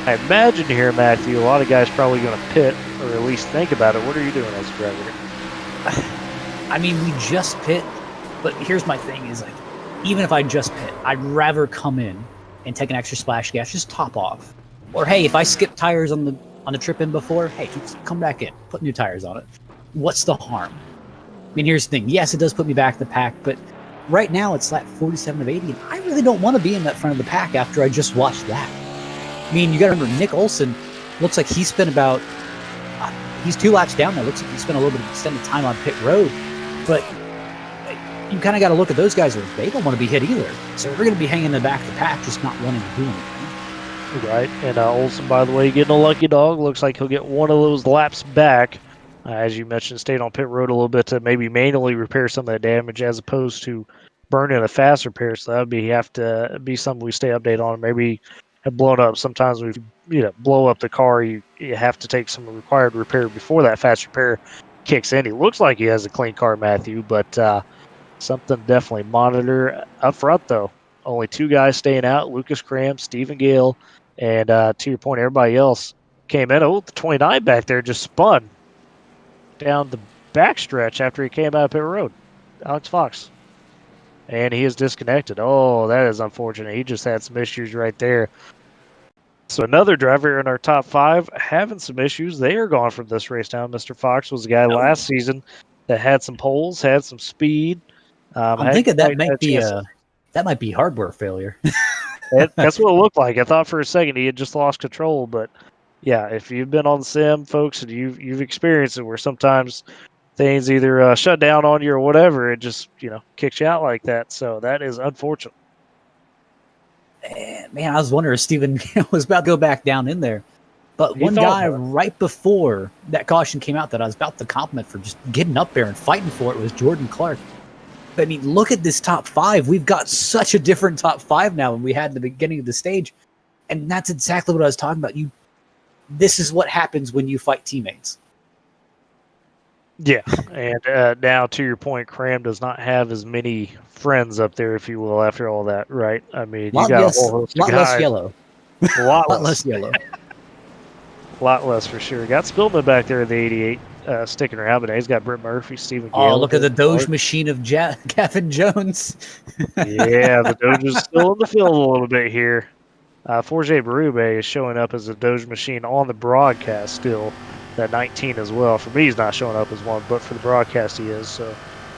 I imagine here, Matthew, a lot of guys probably going to pit, or at least think about it. What are you doing as a driver? I mean, we just pit, but here's my thing is, like, even if I just pit, I'd rather come in and take an extra splash gas, just top off. Or, hey, if I skip tires on the trip in before, hey, just come back in, put new tires on it. What's the harm? I mean, here's the thing. Yes, it does put me back in the pack, but right now it's lap 47 of 80, and I really don't want to be in that front of the pack after I just watched that. I mean, you got to remember, Nick Olson looks like he spent about, he's 2 laps down there. Looks like he spent a little bit of extended time on pit road, but you kind of got to look at those guys, where they don't want to be hit either. So we're going to be hanging in the back of the pack, just not wanting to do anything. Right, and Olson, by the way, getting a lucky dog. Looks like he'll get one of those laps back. As you mentioned, stayed on pit road a little bit to maybe manually repair some of that damage as opposed to burning a fast repair. So that would have to be something we stay updated on. Maybe have blown up. Sometimes we blow up the car, you have to take some required repair before that fast repair kicks in. He looks like he has a clean car, Matthew, but something definitely monitor. Up front, though, only 2 guys staying out, Lucas Cram, Stephen Gale, and to your point, everybody else came in. Oh, the 29 back there just spun down the backstretch after he came out of pit road. Alex Fox. And he is disconnected. Oh, that is unfortunate. He just had some issues right there. So another driver in our top 5 having some issues. They are gone from this race now. Mr. Fox was the guy last season that had some poles, had some speed. I'm thinking that might be hardware failure. That's what it looked like. I thought for a second he had just lost control, but yeah, if you've been on the sim, folks, and you've experienced it where sometimes things either shut down on you or whatever, it just kicks you out like that. So that is unfortunate. Man, I was wondering if Steven was about to go back down in there. But one guy right before that caution came out that I was about to compliment for just getting up there and fighting for it was Jordan Clark. I mean, look at this top 5. We've got such a different top 5 now than we had at the beginning of the stage. And that's exactly what I was talking about. This is what happens when you fight teammates. Yeah, and now to your point, Cram does not have as many friends up there, if you will, after all that, right? I mean, you got a whole host of guys. Less yellow. A lot less yellow. A lot less for sure. Got Spillman back there in the 88 sticking around, but now he's got Brett Murphy, Stephen Gale. Oh, look at the Doge machine of Gavin Jones. Yeah, the Doge is still in the field a little bit here. Forge Berube is showing up as a Doge machine on the broadcast still. That 19 as well. For me, he's not showing up as one, but for the broadcast he is. So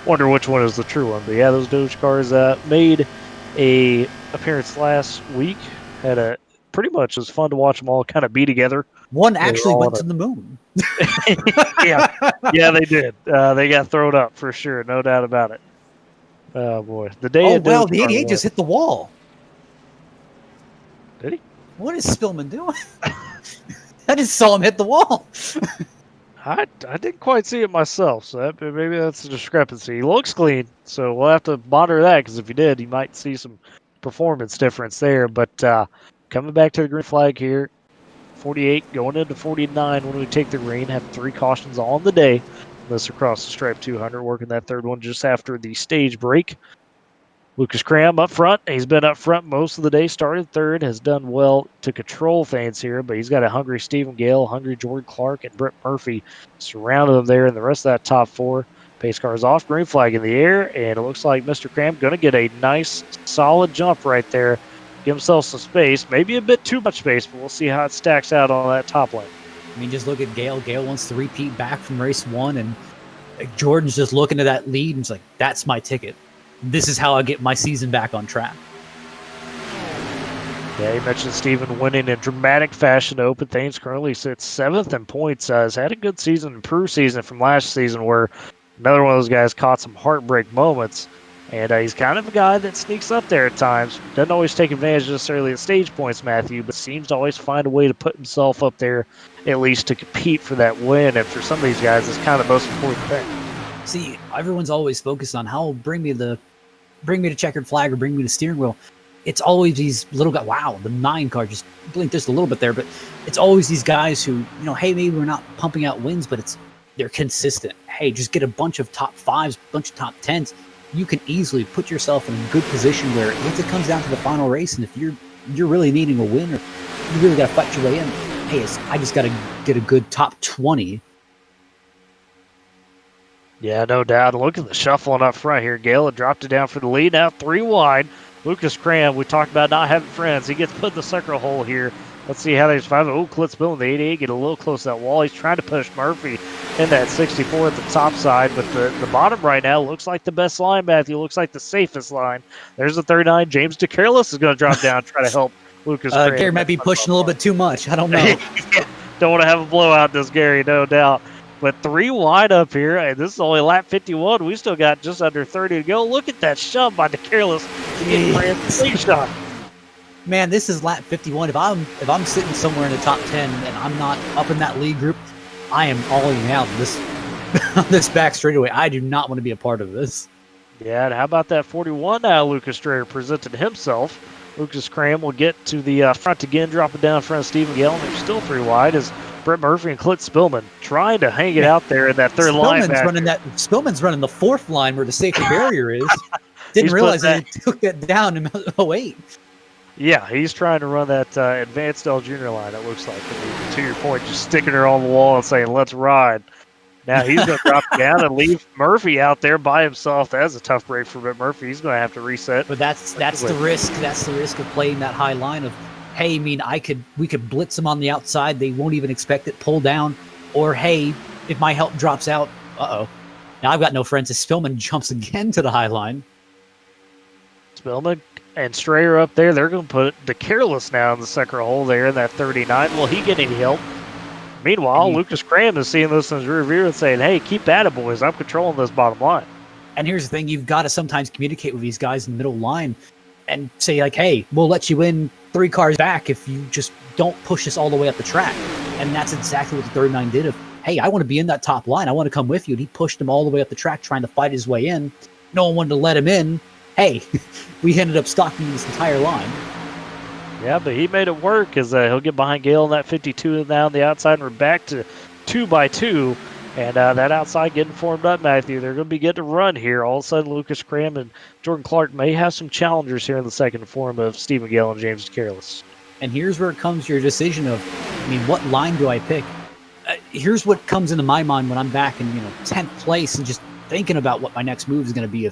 wonder which one is the true one. But yeah, those Doge cars made a appearance last week. Pretty much was fun to watch them all kind of be together. One actually went to the moon. yeah, they did. They got thrown up for sure, no doubt about it. Oh boy, the day. Oh well, the 88 just hit the wall. Did he? What is Spillman doing? I just saw him hit the wall. I didn't quite see it myself, so maybe that's a discrepancy. He looks clean, so we'll have to monitor that, because if he did, you might see some performance difference there. But coming back to the green flag here, 48 going into 49 when we take the green, have 3 cautions on the day. Unless across the stripe 200, working that third one just after the stage break. Lucas Cram up front. He's been up front most of the day. Started third. Has done well to control things here, but he's got a hungry Stephen Gale, hungry Jordan Clark, and Brett Murphy surrounding him there in the rest of that top 4. Pace car is off. Green flag in the air, and it looks like Mr. Cram going to get a nice, solid jump right there. Give himself some space. Maybe a bit too much space, but we'll see how it stacks out on that top lane. I mean, just look at Gale. Gale wants to repeat back from race 1, and Jordan's just looking at that lead and he's like, that's my ticket. This is how I get my season back on track. Yeah, you mentioned Steven winning in dramatic fashion to open things. Currently sits 7th in points. Has had a good season, improved season from last season where another one of those guys caught some heartbreak moments. And he's kind of a guy that sneaks up there at times. Doesn't always take advantage necessarily at stage points, Matthew, but seems to always find a way to put himself up there at least to compete for that win. And for some of these guys, it's kind of the most important thing. See, everyone's always focused on how bring me to checkered flag or bring me to steering wheel. It's always these little guys. Wow, the 9 car just blinked just a little bit there, but it's always these guys who, hey, maybe we're not pumping out wins, but they're consistent. Hey, just get a bunch of top 5s, bunch of top 10s. You can easily put yourself in a good position where once it comes down to the final race, and if you're really needing a win or you really got to fight your way in, hey, I just got to get a good top 20. Yeah, no doubt. Look at the shuffling up front here. Gale had dropped it down for the lead. Now 3 wide. Lucas Cram, we talked about not having friends. He gets put in the circle hole here. Let's see how they survive. Oh, Klitz Bill in the 88 get a little close to that wall. He's trying to push Murphy in that 64 at the top side, but the bottom right now looks like the best line, Matthew. Looks like the safest line. There's the 39. James DeCareless is going to drop down and try to help Lucas Cram. Gary might be pushing a little bit too much. I don't know. Don't want to have a blowout, does Gary, no doubt. But 3 wide up here, and this is only lap 51. We still got just under 30 to go. Look at that shove by DeCareless to get Cram shot. Man, this is lap 51. If I'm sitting somewhere in the top 10 and I'm not up in that lead group, I am alling out this back straightaway. I do not want to be a part of this. Yeah, and how about that 41 now? Lucas Strayer presented himself. Lucas Cram will get to the front again, dropping down in front of Stephen Gale. They're still 3 wide as Brett Murphy and Clint Spillman trying to hang it out there in that third line. Spillman's running the 4th line where the safety barrier is. Didn't realize they took that down in 08. Yeah, he's trying to run that advanced L Junior line, it looks like. I mean, to your point, just sticking her on the wall and saying, let's ride. Now he's going to drop down and leave Murphy out there by himself. That's a tough break for Brett Murphy. He's going to have to reset. But that's the risk. That's the risk of playing that high line of, hey, I mean, we could blitz them on the outside. They won't even expect it, pull down. Or, hey, if my help drops out, now I've got no friends. As Spillman jumps again to the high line. Spillman and Strayer up there. They're going to put the Careless now in the second hole there in that 39. Will he get any help? Meanwhile, Lucas Cram is seeing this in his rear view and saying, hey, keep at it, boys. I'm controlling this bottom line. And here's the thing. You've got to sometimes communicate with these guys in the middle line and say, like, hey, we'll let you in 3 cars back if you just don't push us all the way up the track. And that's exactly what the 39 did. Hey, I want to be in that top line. I want to come with you. And he pushed him all the way up the track trying to fight his way in. No one wanted to let him in. Hey, we ended up stalking this entire line. Yeah, but he made it work as he'll get behind Gale in that 52 now on the outside, and we're back to 2x2. And that outside getting formed up, Matthew. They're going to be getting a run here. All of a sudden, Lucas Cram and Jordan Clark may have some challengers here in the second form of Stephen Gale and James Careless. And here's where it comes to your decision of, what line do I pick? Here's what comes into my mind when I'm back in 10th place and just thinking about what my next move is going to be.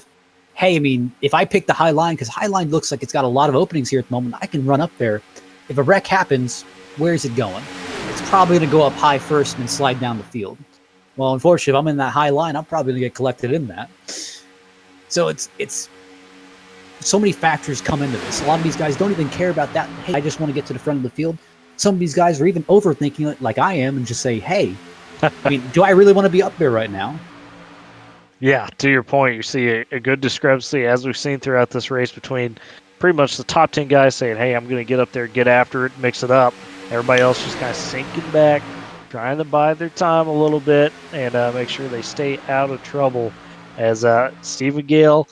Hey, if I pick the high line, because high line looks like it's got a lot of openings here at the moment, I can run up there. If a wreck happens, where's it going? It's probably going to go up high first and then slide down the field. Well, unfortunately, if I'm in that high line, I'm probably going to get collected in that. So it's so many factors come into this. A lot of these guys don't even care about that. Hey, I just want to get to the front of the field. Some of these guys are even overthinking it like I am and just say, hey, do I really want to be up there right now? Yeah, to your point, you see a good discrepancy, as we've seen throughout this race, between pretty much the top 10 guys saying, hey, I'm going to get up there, get after it, mix it up. Everybody else just kind of sinking back, trying to bide their time a little bit and make sure they stay out of trouble. As Stephen Gale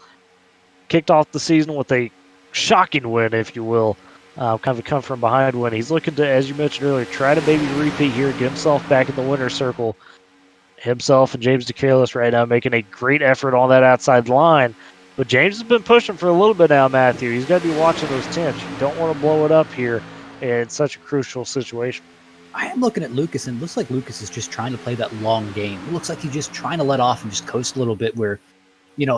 kicked off the season with a shocking win, if you will, kind of a come from behind win. He's looking to, as you mentioned earlier, try to maybe repeat here, get himself back in the winner's circle. Himself and James DeCareless right now making a great effort on that outside line. But James has been pushing for a little bit now, Matthew. He's got to be watching those temps. You don't want to blow it up here in such a crucial situation. I am looking at Lucas, and it looks like Lucas is just trying to play that long game. It looks like he's just trying to let off and just coast a little bit where,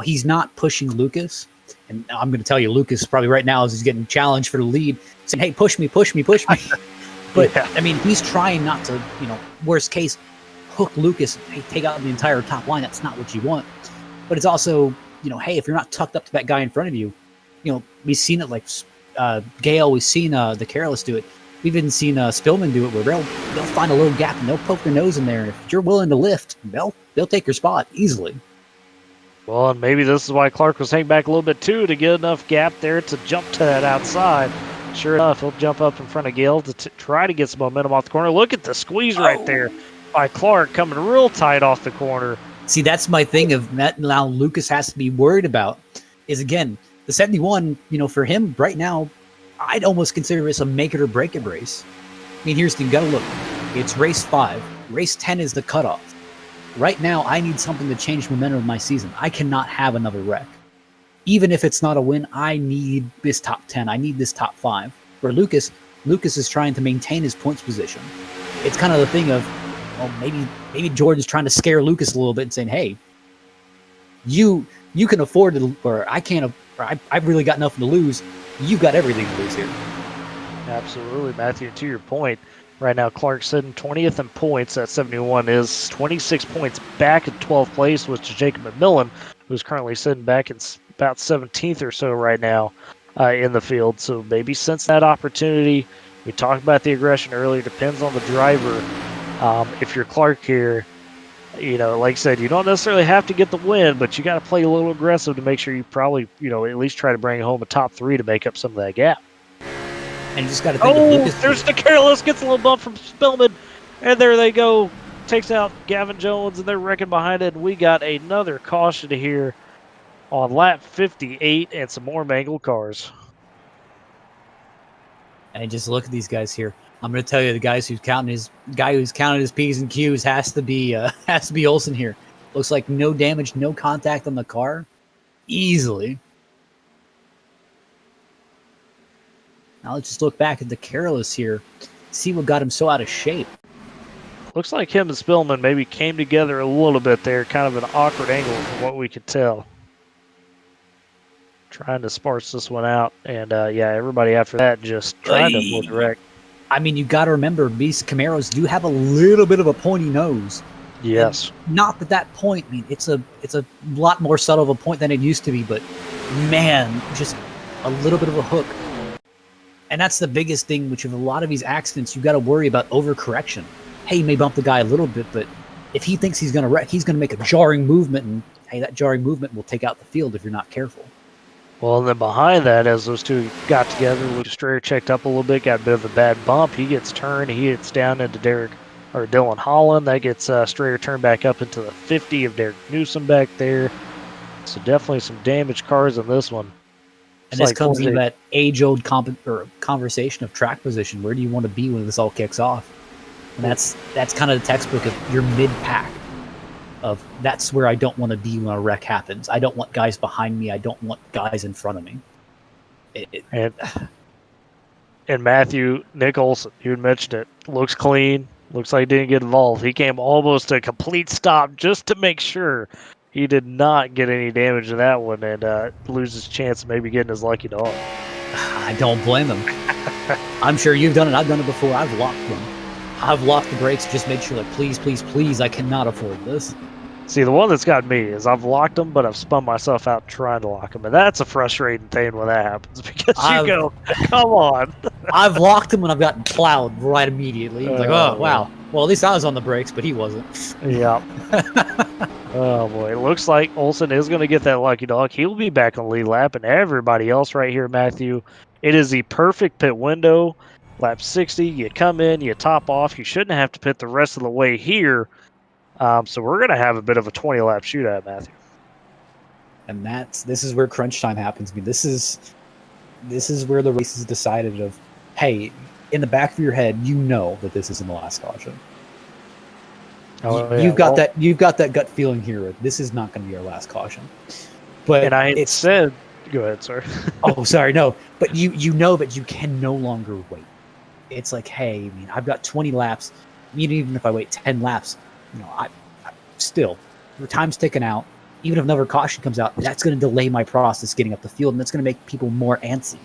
he's not pushing Lucas. And I'm going to tell you, Lucas probably right now, as he's getting challenged for the lead, saying, hey, push me. But, yeah. He's trying not to, worst case, hook Lucas, hey, take out the entire top line. That's not what you want. But it's also, hey, if you're not tucked up to that guy in front of you, we've seen it like Gale, we've seen the Careless do it. We've even seen Spillman do it, where they'll find a little gap and they'll poke their nose in there, and if you're willing to lift, they'll take your spot easily. Well, and maybe this is why Clark was hanging back a little bit too, to get enough gap there to jump to that outside. Sure enough, he'll jump up in front of Gale to try to get some momentum off the corner. Look at the squeeze right there by Clark, coming real tight off the corner. See, that's my thing of that now Lucas has to be worried about is, again, the 71, for him right now, I'd almost consider this a make it or break it race. I mean, here's the thing, you gotta look. It's race 5. Race 10 is the cutoff. Right now, I need something to change the momentum of my season. I cannot have another wreck. Even if it's not a win, I need this top 10. I need this top 5. Where Lucas is trying to maintain his points position. It's kind of the thing of, well, maybe Jordan's trying to scare Lucas a little bit and saying, hey, you can afford to, or I can't, or I've really got nothing to lose. You've got everything to lose here. Absolutely, Matthew. To your point, right now Clark's sitting 20th in points at 71, is 26 points back in 12th place, which is Jacob McMillan, who's currently sitting back in about 17th or so right now in the field. So maybe since that opportunity, we talked about the aggression earlier, depends on the driver. If you're Clark here, like I said, you don't necessarily have to get the win, but you got to play a little aggressive to make sure you probably, at least try to bring home a top 3 to make up some of that gap. And you just got to think of Lucas. There's the Careless, gets a little bump from Spillman, and there they go. Takes out Gavin Jones, and they're wrecking behind it. And we got another caution here on lap 58 and some more mangled cars. And just look at these guys here. I'm going to tell you, the guy who's counting his P's and Q's has to be Olsen here. Looks like no damage, no contact on the car, easily. Now let's just look back at the Careless here, see what got him so out of shape. Looks like him and Spillman maybe came together a little bit there, kind of an awkward angle from what we could tell. Trying to sparse this one out, and everybody after that just trying to avoid the wreck. I mean, you got to remember, these Camaros do have a little bit of a pointy nose. Yes. And not that point, I mean, it's a lot more subtle of a point than it used to be, but man, just a little bit of a hook. And that's the biggest thing, which of a lot of these accidents, you got to worry about overcorrection. Hey, you may bump the guy a little bit, but if he thinks he's going to wreck, he's going to make a jarring movement, and hey, that jarring movement will take out the field if you're not careful. Well, and then behind that, as those two got together, Luke Strayer checked up a little bit, got a bit of a bad bump. He gets turned. He hits down into Dylan Holland. That gets Strayer turned back up into the 50 of Derek Newsom back there. So definitely some damaged cars in this one. And this comes into that age-old conversation of track position. Where do you want to be when this all kicks off? And that's kind of the textbook of your mid-pack. That's where I don't want to be when a wreck happens. I don't want guys behind me. I don't want guys in front of me. And Matthew, Nick Olsen, you had mentioned it, looks clean. Looks like he didn't get involved. He came almost to a complete stop just to make sure he did not get any damage in that one and lose his chance of maybe getting his lucky dog. I don't blame him. I'm sure you've done it. I've done it before. I've locked them. I've locked the brakes, just make sure that please, please, please, I cannot afford this. See, the one that's got me is I've locked them, but I've spun myself out trying to lock them. And that's a frustrating thing when that happens because you go, come on. I've locked them when I've gotten plowed right immediately. It's like, oh, wow. Well, at least I was on the brakes, but he wasn't. Yeah. Oh, boy. It looks like Olsen is going to get that lucky dog. He'll be back on the lead lap, and everybody else right here, Matthew. It is the perfect pit window. Lap 60, you come in, you top off. You shouldn't have to pit the rest of the way here. So we're going to have a bit of a 20-lap shootout, Matthew. And this is where crunch time happens. I mean, this is where the race is decided of, hey, in the back of your head, you know that this isn't the last caution. You've got that gut feeling here. This is not going to be our last caution. But and I said, go ahead, sir. Oh, sorry, no. But you know that you can no longer wait. It's like, hey, I mean, I've got 20 laps. Even if I wait 10 laps, I still, the time's ticking out. Even if another caution comes out, that's going to delay my process getting up the field, and that's going to make people more antsy.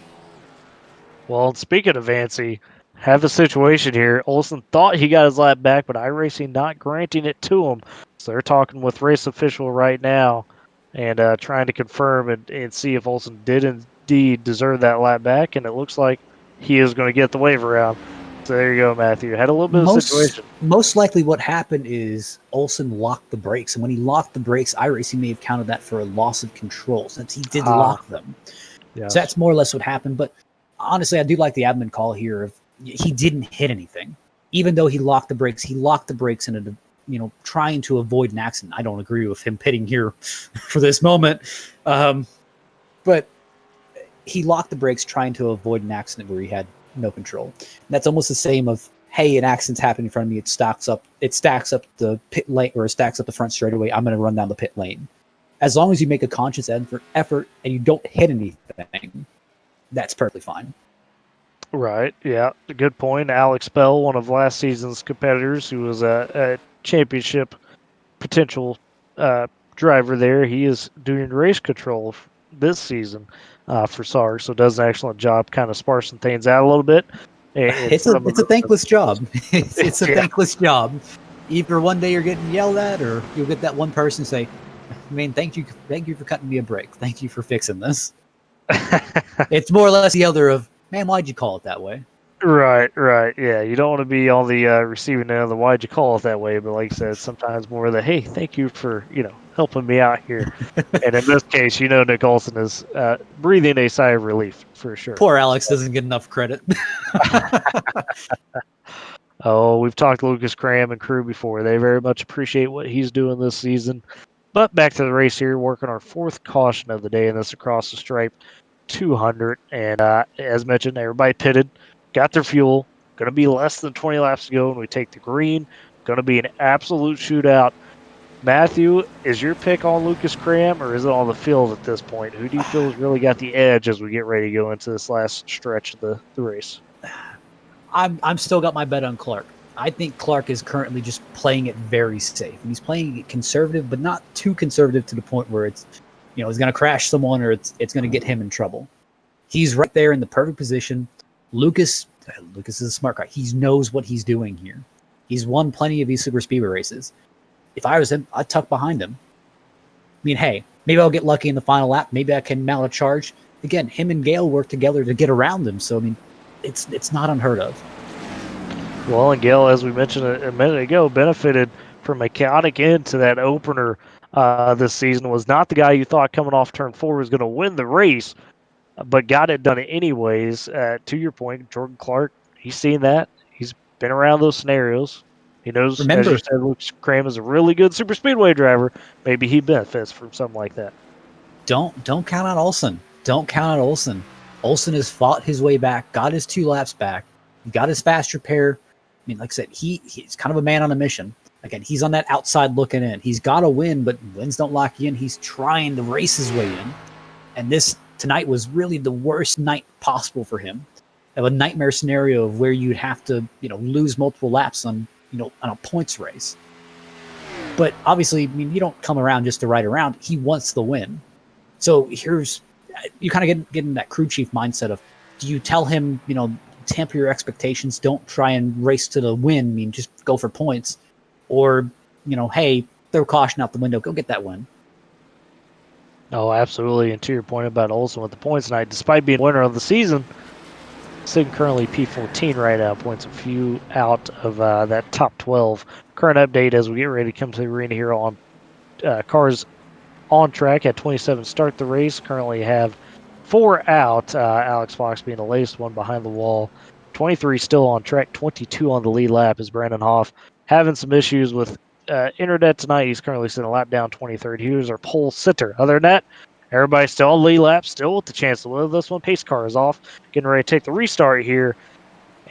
Well, speaking of antsy, have a situation here. Olsen thought he got his lap back, but iRacing not granting it to him. So they're talking with race official right now and trying to confirm and see if Olsen did indeed deserve that lap back, and it looks like he is going to get the wave around. So there you go, Matthew. Had a little bit of situation. Most likely what happened is Olsen locked the brakes, and when he locked the brakes, iRacing may have counted that for a loss of control since he did lock them. Yes. So that's more or less what happened. But honestly, I do like the admin call here of he didn't hit anything. Even though he locked the brakes in trying to avoid an accident. I don't agree with him pitting here for this moment. But he locked the brakes trying to avoid an accident where he had no control. And that's almost the same of, hey, an accident's happening in front of me. It stacks up the pit lane, or it stacks up the front straightaway. I'm going to run down the pit lane. As long as you make a conscious effort and you don't hit anything, that's perfectly fine. Right. Yeah. Good point. Alex Bell, one of last season's competitors, who was a championship potential driver there. He is doing race control this season for SARG, so does an excellent job kind of sparsing things out a little bit. It's a thankless job. It's a thankless job. Either one day you're getting yelled at, or you'll get that one person say, "Man, thank you for cutting me a break. Thank you for fixing this." It's more or less the other of, "Man, why'd you call it that way?" Right. Yeah, you don't want to be on the receiving end of the "why'd you call it that way," but like I said, sometimes more of the, "Hey, thank you for helping me out here." And in this case, Nick Olsen is breathing a sigh of relief for sure. Poor Alex doesn't get enough credit. Oh, we've talked to Lucas Cram and crew before. They very much appreciate what he's doing this season. But back to the race here, working our fourth caution of the day, and this across the stripe 200. And as mentioned, everybody pitted, got their fuel. Going to be less than 20 laps to go when we take the green. Going to be an absolute shootout. Matthew, is your pick on Lucas Cram, or is it on the field at this point? Who do you feel has really got the edge as we get ready to go into this last stretch of the race? I'm still got my bet on Clark. I think Clark is currently just playing it very safe. And he's playing it conservative, but not too conservative to the point where it's, it's going to crash someone or it's going to get him in trouble. He's right there in the perfect position. Lucas is a smart guy. He knows what he's doing here. He's won plenty of these super speedway races. If I was him, I'd tuck behind him. I mean, hey, maybe I'll get lucky in the final lap. Maybe I can mount a charge. Again, him and Gale work together to get around him. So, I mean, it's not unheard of. Well, and Gale, as we mentioned a minute ago, benefited from a chaotic end to that opener this season. Was not the guy you thought coming off turn 4 was going to win the race, but got it done anyways. To your point, Jordan Clark, he's seen that. He's been around those scenarios. He knows, as you said, Lucas Cram is a really good super speedway driver. Maybe he benefits from something like that. Don't count out Olsen. Don't count out Olsen. Olsen has fought his way back, got his 2 laps back, got his fast repair. I mean, like I said, he's kind of a man on a mission. Again, he's on that outside looking in. He's got to win, but wins don't lock you in. He's trying to race his way in. And this tonight was really the worst night possible for him. Of a nightmare scenario of where you'd have to, lose multiple laps on a points race. But obviously, I mean, you don't come around just to ride around. He wants the win. So you kind of get in that crew chief mindset of, do you tell him, temper your expectations, don't try and race to the win, I mean, just go for points, or, hey, throw caution out the window, go get that win. Oh, absolutely. And to your point about Olsen with the points tonight, despite being winner of the season, sitting currently P14 right now, points a few out of that top 12. Current update as we get ready to come to the arena here on cars on track at 27 start the race. Currently have 4 out, Alex Fox being the latest one behind the wall. 23 still on track, 22 on the lead lap is Brandon Hoff. Having some issues with internet tonight. He's currently sitting a lap down 23rd. He was our pole sitter. Other than that, everybody's still on lead lap, still with the chance to win this one. Pace car is off, getting ready to take the restart here.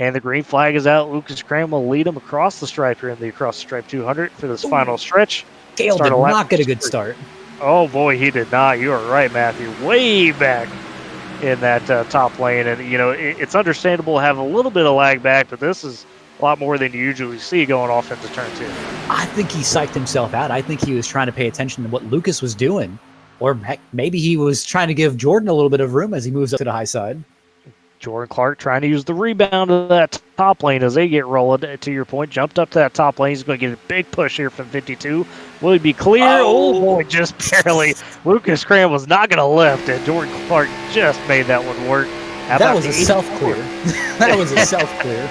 And the green flag is out. Lucas Cram will lead him across the stripe here in the across the stripe 200 for this final stretch. Gale did not get a good start. Oh, boy, he did not. You are right, Matthew. Way back in that top lane. And, it's understandable to have a little bit of lag back, but this is a lot more than you usually see going off into turn 2. I think he psyched himself out. I think he was trying to pay attention to what Lucas was doing. Or heck, maybe he was trying to give Jordan a little bit of room as he moves up to the high side. Jordan Clark trying to use the rebound of that top lane as they get rolling. To your point, jumped up to that top lane. He's going to get a big push here from 52. Will he be clear? Oh, boy, just barely. Lucas Cram was not going to lift, and Jordan Clark just made that one work. That was a self-clear. That was a self-clear.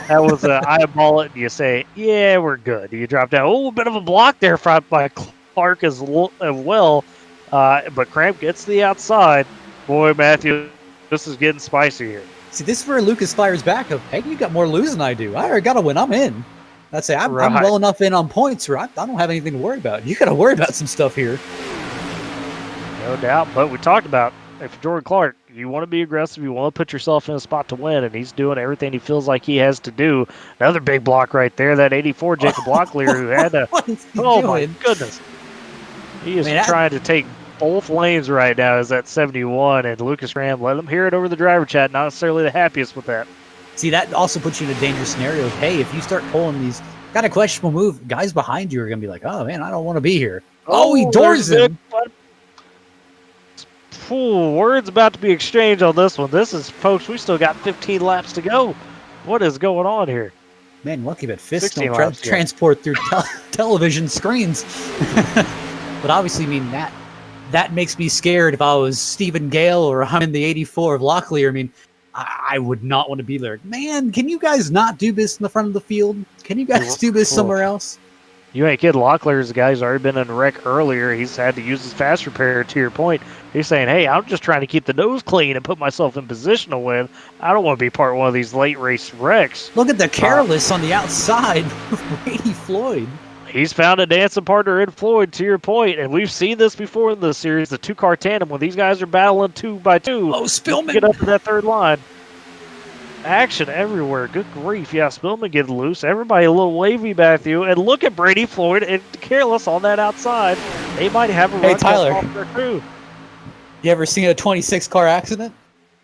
That was an eyeball it, and you say, yeah, we're good. You drop down. Oh, a bit of a block there by Clark as well. But Cramp gets to the outside. Boy, Matthew, this is getting spicy here. See, this is where Lucas fires back of, hey, you got more losing than I do. I already got to win. I'm in. I'd say I'm well enough in on points where I don't have anything to worry about. You got to worry about some stuff here. No doubt. But we talked about, if Jordan Clark, you want to be aggressive, you want to put yourself in a spot to win, and he's doing everything he feels like he has to do. Another big block right there, that 84 Jacob Locklear who had to. Oh, my goodness. He is trying to take both lanes right now as that 71, and Lucas Graham let him hear it over the driver chat. Not necessarily the happiest with that. See, that also puts you in a dangerous scenario of, hey, if you start pulling these kind of questionable move, guys behind you are going to be like, oh, man, I don't want to be here. Oh, he doors him. Words about to be exchanged on this one. This is, folks, we still got 15 laps to go. What is going on here? Man, lucky that fists don't transport through television screens. But obviously, I mean, that makes me scared. If I was Stephen Gale or I'm in the 84 of Locklear, I mean, I would not want to be there. Man, can you guys not do this in the front of the field? Can you guys do this somewhere else? You ain't kidding. Locklear's the guy who's already been in a wreck earlier. He's had to use his fast repair, to your point. He's saying, hey, I'm just trying to keep the nose clean and put myself in position to win. I don't want to be part of one of these late race wrecks. Look at the careless on the outside of Brady Floyd. He's found a dancing partner in Floyd, to your point, and we've seen this before in the series, the two-car tandem, when these guys are battling 2 by 2. Oh, Spillman! Get up to that third line. Action everywhere. Good grief. Yeah, Spillman getting loose. Everybody a little wavy, Matthew. And look at Brady Floyd and Careless on that outside. They might have a run Tyler, off their crew. You ever seen a 26-car accident?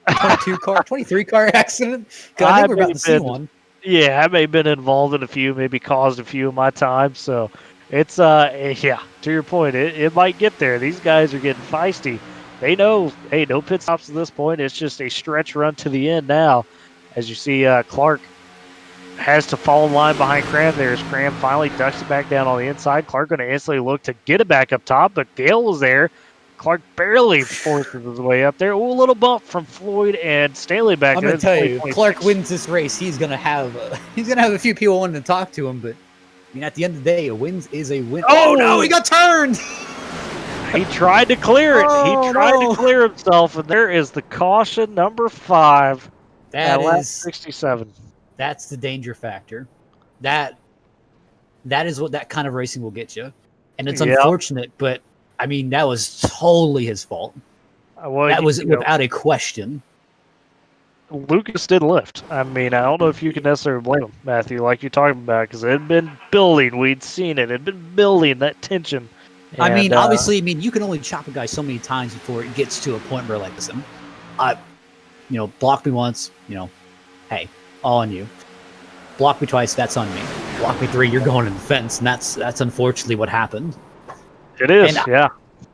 22-car, 23-car accident? I think we're about to see one. Yeah, I may have been involved in a few, maybe caused a few in my time. So it's, yeah, to your point, it might get there. These guys are getting feisty. They know, hey, no pit stops at this point. It's just a stretch run to the end now. As you see, Clark has to fall in line behind Cram there. As Cram finally ducks it back down on the inside. Clark going to instantly look to get it back up top, but Gale was there. Clark barely forces his way up there. Ooh, a little bump from Floyd and Stanley back there. I'm going to tell you, Clark wins this race. He's going to have a few people wanting to talk to him, but I mean, at the end of the day, a win is a win. Oh no, he got turned. He tried to clear it. He tried to clear himself, and there is the caution number 5. That is 67. That's the danger factor. That is what that kind of racing will get you, and it's unfortunate, but I mean that was totally his fault. Well, that was without a question. Lucas did lift. I mean, I don't know if you can necessarily blame him, Matthew, like you're talking about, because it had been building. We'd seen it. It had been building that tension. I mean, obviously, I mean, you can only chop a guy so many times before it gets to a point where, like, listen, block me once, hey, all on you. Block me twice, that's on me. Block me 3, you're going in the fence, and that's unfortunately what happened. It is, and,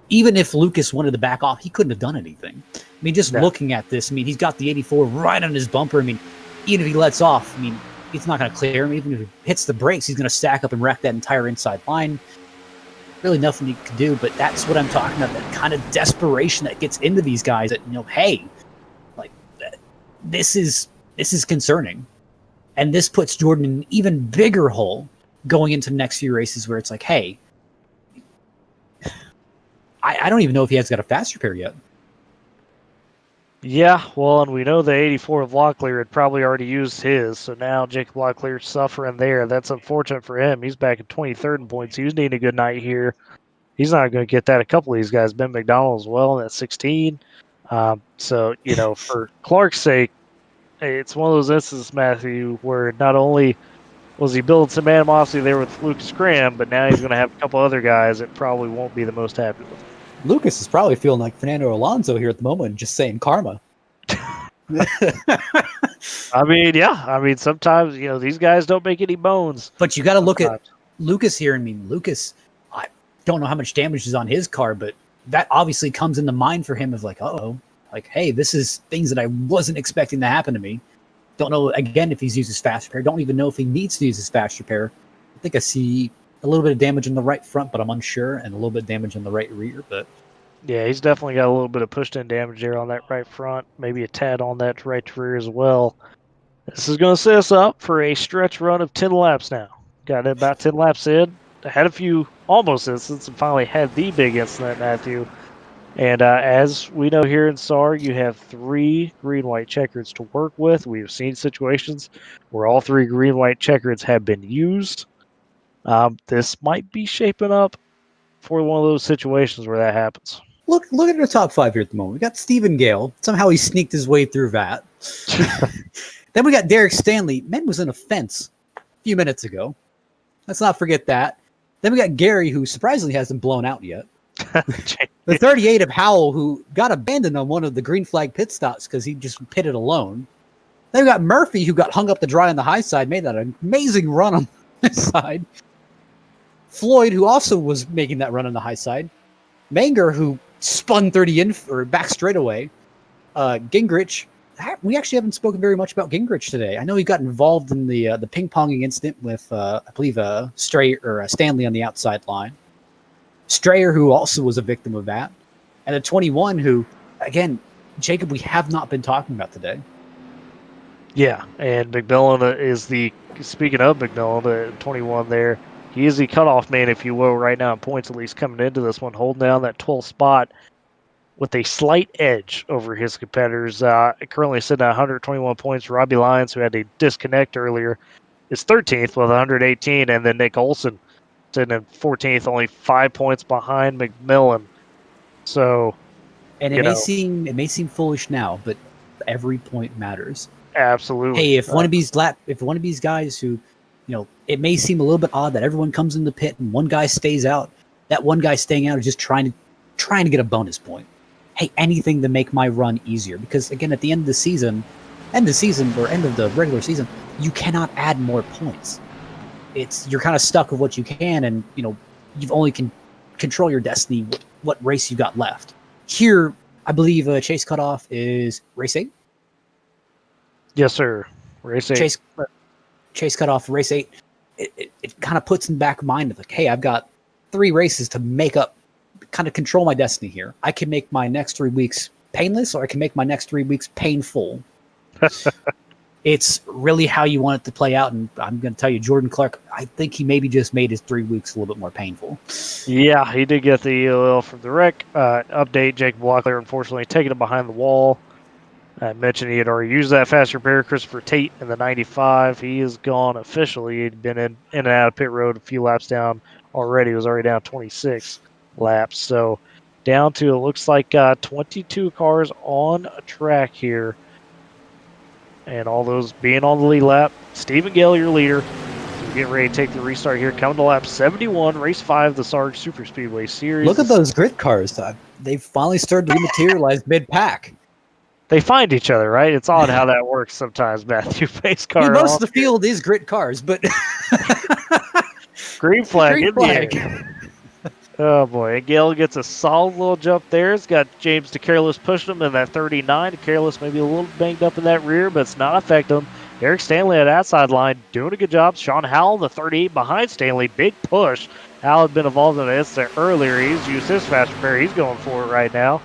even if Lucas wanted to back off, he couldn't have done anything. I mean, just looking at this, I mean, he's got the 84 right on his bumper. I mean, even if he lets off, I mean, it's not going to clear him. Even if he hits the brakes, he's going to stack up and wreck that entire inside line. Really nothing he can do, but that's what I'm talking about, that kind of desperation that gets into these guys that, hey, like, this is concerning. And this puts Jordan in an even bigger hole going into the next few races where it's like, hey, I don't even know if he has got a fast repair yet. Yeah, well, and we know the 84 of Locklear had probably already used his, so now Jacob Locklear's suffering there. That's unfortunate for him. He's back at 23rd in points. He was needing a good night here. He's not going to get that. A couple of these guys, Ben McDonald as well, at 16. So, for Clark's sake, it's one of those instances, Matthew, where not only was he building some animosity there with Lucas Graham, but now he's going to have a couple other guys that probably won't be the most happy with him. Lucas is probably feeling like Fernando Alonso here at the moment, just saying karma. I mean, sometimes, these guys don't make any bones. But you got to look at Lucas here. I mean, Lucas, I don't know how much damage is on his car, but that obviously comes into mind for him of like, Like, hey, this is things that I wasn't expecting to happen to me. Don't know, again, if he's used his fast repair. Don't even know if he needs to use his fast repair. I think I see a little bit of damage in the right front, but I'm unsure, and a little bit of damage in the right rear. But Yeah, he's definitely got a little bit of pushed-in damage there on that right front, maybe a tad on that right rear as well. This is going to set us up for a stretch run of 10 laps now. Got about 10 laps in. Had a few almost incidents and finally had the big incident, Matthew. And as we know here in SARG, you have 3 green-white checkers to work with. We've seen situations where all 3 green-white checkers have been used. This might be shaping up for one of those situations where that happens. look at our top 5 here at the moment. We got Stephen Gale. Somehow he sneaked his way through that. Then we got Derek Stanley. Man was in a fence a few minutes ago. Let's not forget that. Then we got Gary, who surprisingly hasn't blown out yet. The 38 of Howell, who got abandoned on one of the green flag pit stops because he just pitted alone. Then we got Murphy, who got hung up to dry on the high side, made that amazing run on this side. Floyd, who also was making that run on the high side. Manger, who spun 30 in or back straightaway. Gingrich. We actually haven't spoken very much about Gingrich today. I know he got involved in the ping-ponging incident with, I believe, Stanley on the outside line. Strayer, who also was a victim of that. And the 21, who, again, Jacob, we have not been talking about today. Yeah, and McMillan is speaking of McMillan, the 21 there, he is the cutoff man, if you will, right now in points, at least coming into this one, holding down that 12th spot with a slight edge over his competitors. Currently sitting at 121 points. Robbie Lyons, who had a disconnect earlier, is 13th with 118, and then Nick Olson sitting in 14th, only 5 points behind McMillan. So, and it may seem foolish now, but every point matters. Absolutely. Hey, if one of these guys who, it may seem a little bit odd that everyone comes in the pit and one guy stays out. That one guy staying out is just trying to get a bonus point. Hey, anything to make my run easier, because again, at the end of the season or end of the regular season, you cannot add more points. You're kind of stuck with what you can, and you've only can control your destiny what race you got left. Here, I believe Chase cutoff is race 8. Yes, sir. Race 8. Chase cutoff race 8. It kind of puts in the back of mind of like, hey, I've got 3 races to make up, kind of control my destiny here. I can make my next 3 weeks painless, or I can make my next 3 weeks painful. It's really how you want it to play out, and I'm going to tell you, Jordan Clark, I think he maybe just made his 3 weeks a little bit more painful. Yeah, he did get the EOL from the wreck. Update, Jacob Walker, unfortunately, taking it behind the wall. I mentioned he had already used that fast repair. Christopher Tate in the 95. He is gone officially. He'd been in and out of pit road a few laps down already. He was already down 26 laps. So down to, it looks like 22 cars on a track here. And all those being on the lead lap. Stephen Gale, your leader. We're getting ready to take the restart here. Coming to lap 71, race 5, the SARG Superspeedway Series. Look at those grid cars. They've finally started to dematerialize mid-pack. They find each other, right? It's odd how that works sometimes, Matthew. Pace car. Most of the field is grid cars, but green flag. Green flag. Oh boy, and Gale gets a solid little jump there. It's got James DeCareless pushing him in that 39. DeCareless maybe a little banged up in that rear, but it's not affecting him. Derek Stanley at outside line doing a good job. Sean Howell, the 38 behind Stanley, big push. Howell had been involved in an incident earlier. He's used his fast repair. He's going for it right now.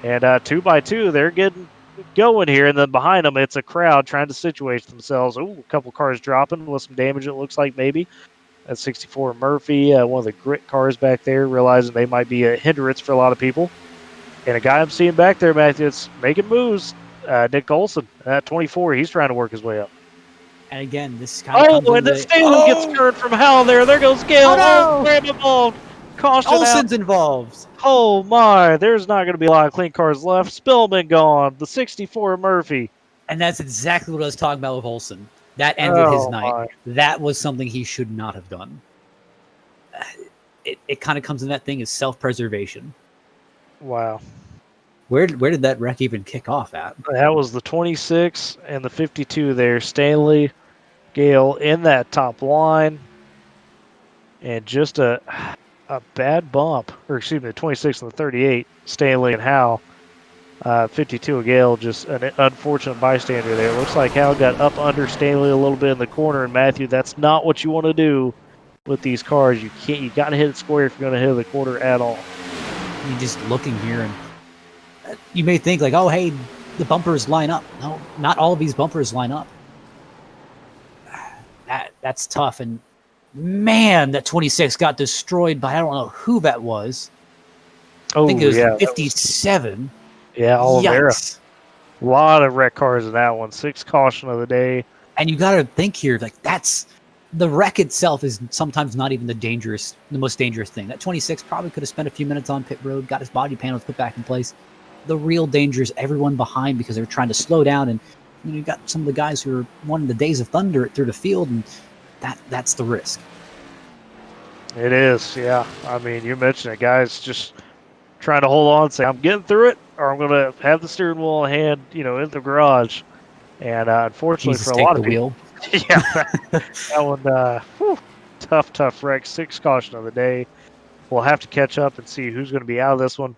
And 2 by 2, they're getting going here, and then behind them it's a crowd trying to situate themselves. Ooh, a couple cars dropping with some damage, it looks like, maybe. That's 64 Murphy, one of the grit cars back there, realizing they might be a hindrance for a lot of people. And a guy I'm seeing back there, Matthew, it's making moves. Nick Olson at 24, he's trying to work his way up. And again, this kind of and the Stanley gets turned from Howell there. There goes Gale. Oh, no. Grab involved. Caution Olson's out. involved. Oh my, there's not going to be a lot of clean cars left. Spillman gone. The 64 Murphy. And that's exactly what I was talking about with Olson. That ended his night. My. That was something he should not have done. It kind of comes in that thing as self-preservation. Wow. Where did that wreck even kick off at? That was the 26 and the 52 there. Stanley, Gale in that top line. And just a bad bump. Or excuse me, the 26 and the 38. Stanley and Howell. 52 Gale, just an unfortunate bystander there. Looks like Hal got up understandably a little bit in the corner, and Matthew, that's not what you want to do with these cars. You can't. You got to hit it square if you're going to hit the corner at all. You're just looking here, and you may think like, oh, hey, the bumpers line up. No, not all of these bumpers line up. That's tough, and man, that 26 got destroyed by I don't know who that was. Oh, I think it was yeah, 57. Yeah, Oliveira. Yikes. A lot of wreck cars in that one. 6 caution of the day. And you got to think here, like that's the wreck itself is sometimes not even the most dangerous thing. That 26 probably could have spent a few minutes on pit road, got his body panels put back in place. The real danger is everyone behind because they're trying to slow down, and you got some of the guys who are wanting the days of thunder through the field, and that's the risk. It is, yeah. I mean, you mentioned it, guys just trying to hold on, say, I'm getting through it, or I'm going to have the steering wheel in hand, in the garage. And unfortunately for a lot of people, yeah, that one, tough wreck. 6 caution of the day. We'll have to catch up and see who's going to be out of this one.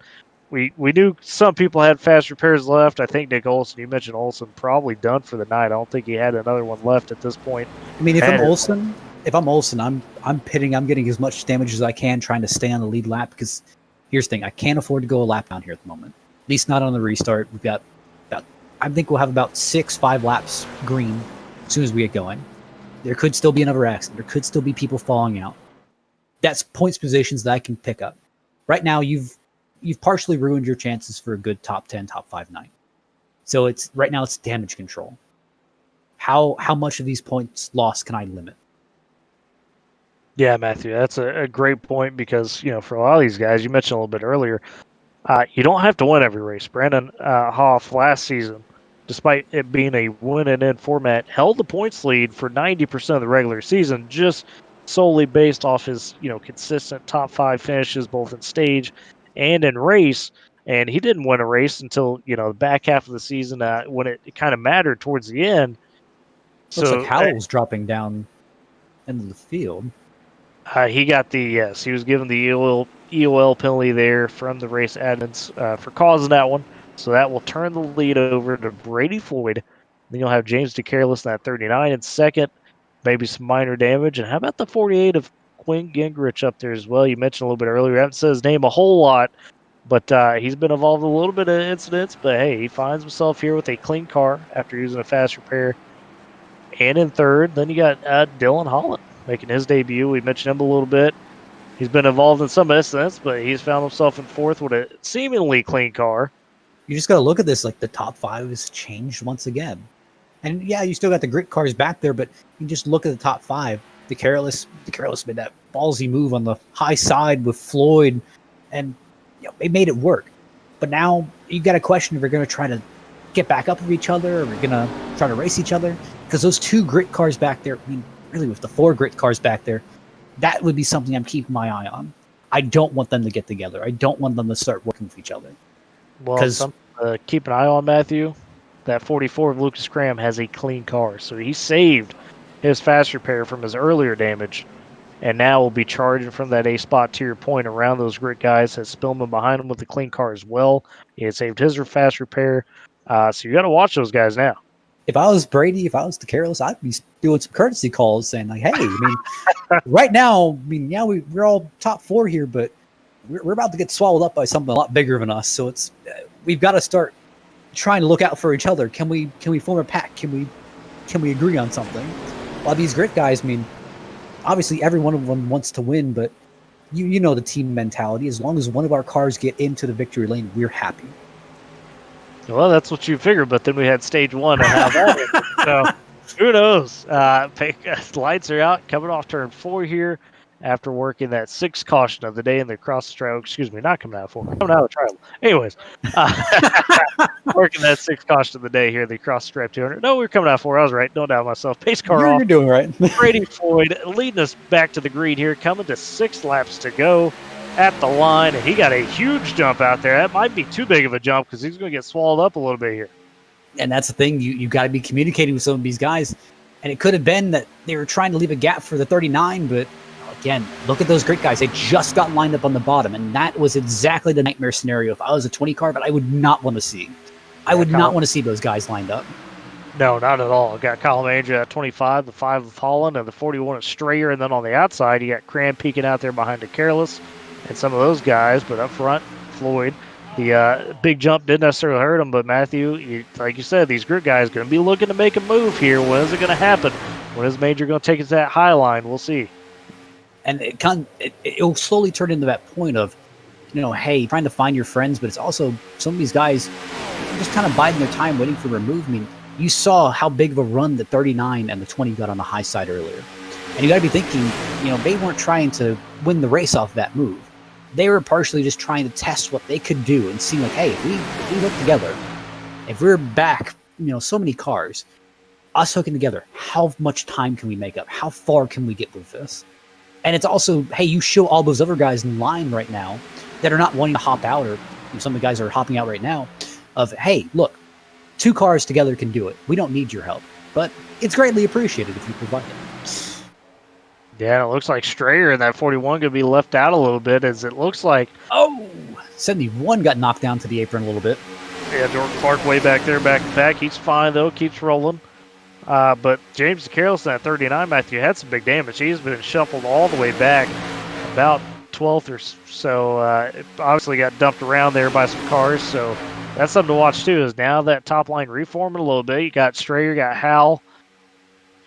We knew some people had fast repairs left. I think Nick Olson, you mentioned Olson, probably done for the night. I don't think he had another one left at this point. I mean, if I'm Olson, I'm pitting. I'm getting as much damage as I can, trying to stay on the lead lap. Because here's the thing: I can't afford to go a lap down here at the moment. At least not on the restart. We've got I think we'll have about 5 laps green as soon as we get going. There could still be another accident. There could still be people falling out. That's points positions that I can pick up. Right now, you've partially ruined your chances for a good top 10, top 5 night. So right now it's damage control. How much of these points lost can I limit? Yeah, Matthew, that's a great point because, for a lot of these guys, you mentioned a little bit earlier, you don't have to win every race. Brandon Hoff last season, despite it being a win-and-in format, held the points lead for 90% of the regular season, just solely based off his, consistent top 5 finishes, both in stage and in race. And he didn't win a race until, the back half of the season when it kind of mattered towards the end. Looks like Howell's dropping down into the field. He got he was given the EOL penalty there from the race admins for causing that one. So that will turn the lead over to Brady Floyd. Then you'll have James DeCareless in that 39 in second, maybe some minor damage. And how about the 48 of Quinn Gingrich up there as well? You mentioned a little bit earlier. I haven't said his name a whole lot, but he's been involved in a little bit of incidents. But hey, he finds himself here with a clean car after using a fast repair. And in third, then you got Dylan Holland making his debut. We mentioned him a little bit. He's been involved in some incidents, but he's found himself in fourth with a seemingly clean car. You just got to look at this, like the top 5 has changed once again. And yeah, you still got the grit cars back there, but you just look at the top 5. DeCareless made that ballsy move on the high side with Floyd, and it made it work. But now you got a question if we're going to try to get back up with each other, or we're going to try to race each other. Because those 2 grit cars back there, I mean, really with the 4 grit cars back there, that would be something I'm keeping my eye on. I don't want them to get together. I don't want them to start working with each other. Well, keep an eye on Matthew. That 44 of Lucas Graham has a clean car, so he saved his fast repair from his earlier damage, and now will be charging from that A spot to your point around those grit guys. Has Spillman behind him with the clean car as well. He had saved his fast repair, so you got to watch those guys now. If I was Brady, if I was DeCareless, I'd be doing some courtesy calls saying like, hey, I mean, right now, yeah, we're all top 4 here, but we're about to get swallowed up by something a lot bigger than us. So we've got to start trying to look out for each other. Can we form a pack? Can we agree on something? While these grit guys, I mean, obviously every one of them wants to win, but you know the team mentality. As long as one of our cars get into the victory lane, we're happy. Well, that's what you figured, but then we had stage 1 and how that went. So who knows? Lights are out, coming off turn 4 here after working that 6 caution of the day in the cross stripe. Excuse me, not coming out of 4, coming out of the trial. Anyways, working that 6 caution of the day here, the cross stripe 200. No, we were coming out of 4. I was right. Don't doubt myself. Pace car off. You're doing right. Brady Floyd leading us back to the green here, coming to 6 laps to go at the line, and he got a huge jump out there. That might be too big of a jump because he's going to get swallowed up a little bit here. And that's the thing. You got to be communicating with some of these guys. And it could have been that they were trying to leave a gap for the 39, but again, look at those grid guys. They just got lined up on the bottom, and that was exactly the nightmare scenario if I was a 20 car, but I would not want to see. I would not want to see those guys lined up. No, not at all. Got Kyle Major at 25, the 5 of Holland, and the 41 of Strayer. And then on the outside, you got Cram peeking out there behind the Careless and some of those guys. But up front, Floyd. The big jump didn't necessarily hurt him, but Matthew, like you said, these grid guys going to be looking to make a move here. When is it going to happen? When is Major going to take us to that high line? We'll see. And it'll slowly turn into that point of, hey, trying to find your friends, but it's also some of these guys just kind of biding their time, waiting for a move. I mean, you saw how big of a run the 39 and the 20 got on the high side earlier. And you got to be thinking, they weren't trying to win the race off that move. They were partially just trying to test what they could do and see, like, hey, if we hook together, if we're back, so many cars, us hooking together, how much time can we make up? How far can we get with this? And it's also, hey, you show all those other guys in line right now that are not wanting to hop out, or some of the guys are hopping out right now, of, hey, look, 2 cars together can do it. We don't need your help, but it's greatly appreciated if you provide it. Yeah, it looks like Strayer in that 41 going to be left out a little bit, as it looks like. 71 got knocked down to the apron a little bit. Yeah, Jordan Clark way back there, back to back. He's fine, though, keeps rolling. But James Carelson at 39, Matthew, had some big damage. He's been shuffled all the way back, about 12th or so. It obviously got dumped around there by some cars, so that's something to watch, too, is now that top line reforming a little bit. You got Strayer, got Hal,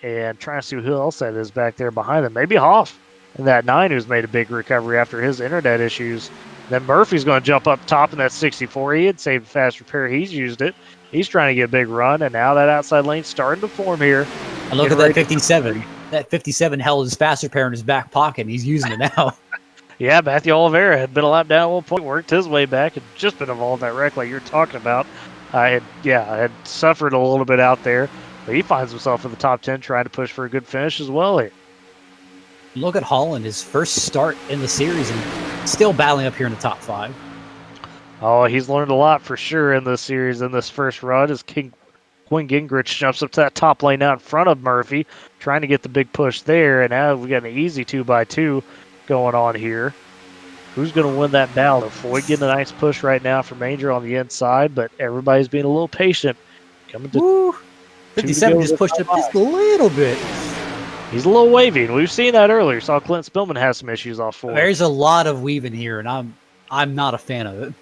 and trying to see who else that is back there behind them. Maybe Hoff in that 9, who's made a big recovery after his internet issues. Then Murphy's going to jump up top in that 64. He had saved fast repair. He's used it. He's trying to get a big run, and now that outside lane's starting to form here. And look at that 57. That 57 held his fast repair in his back pocket, and he's using it now. Yeah, Matthew Oliveira had been a lap down at one point, worked his way back, and just been involved in that wreck like you're talking about. I had suffered a little bit out there, but he finds himself in the top 10 trying to push for a good finish as well here. Look at Holland, his first start in the series, and still battling up here in the top 5. Oh, he's learned a lot for sure in this series, in this first run, as Quinn Gingrich jumps up to that top lane out in front of Murphy, trying to get the big push there, and now we got an easy 2x2 going on here. Who's going to win that battle? Floyd getting a nice push right now from Major on the inside, but everybody's being a little patient. Coming to 57 just pushed up just a little bit. He's a little wavy, and we've seen that earlier. Saw Clint Spillman have some issues off Floyd. There's a lot of weaving here, and I'm not a fan of it.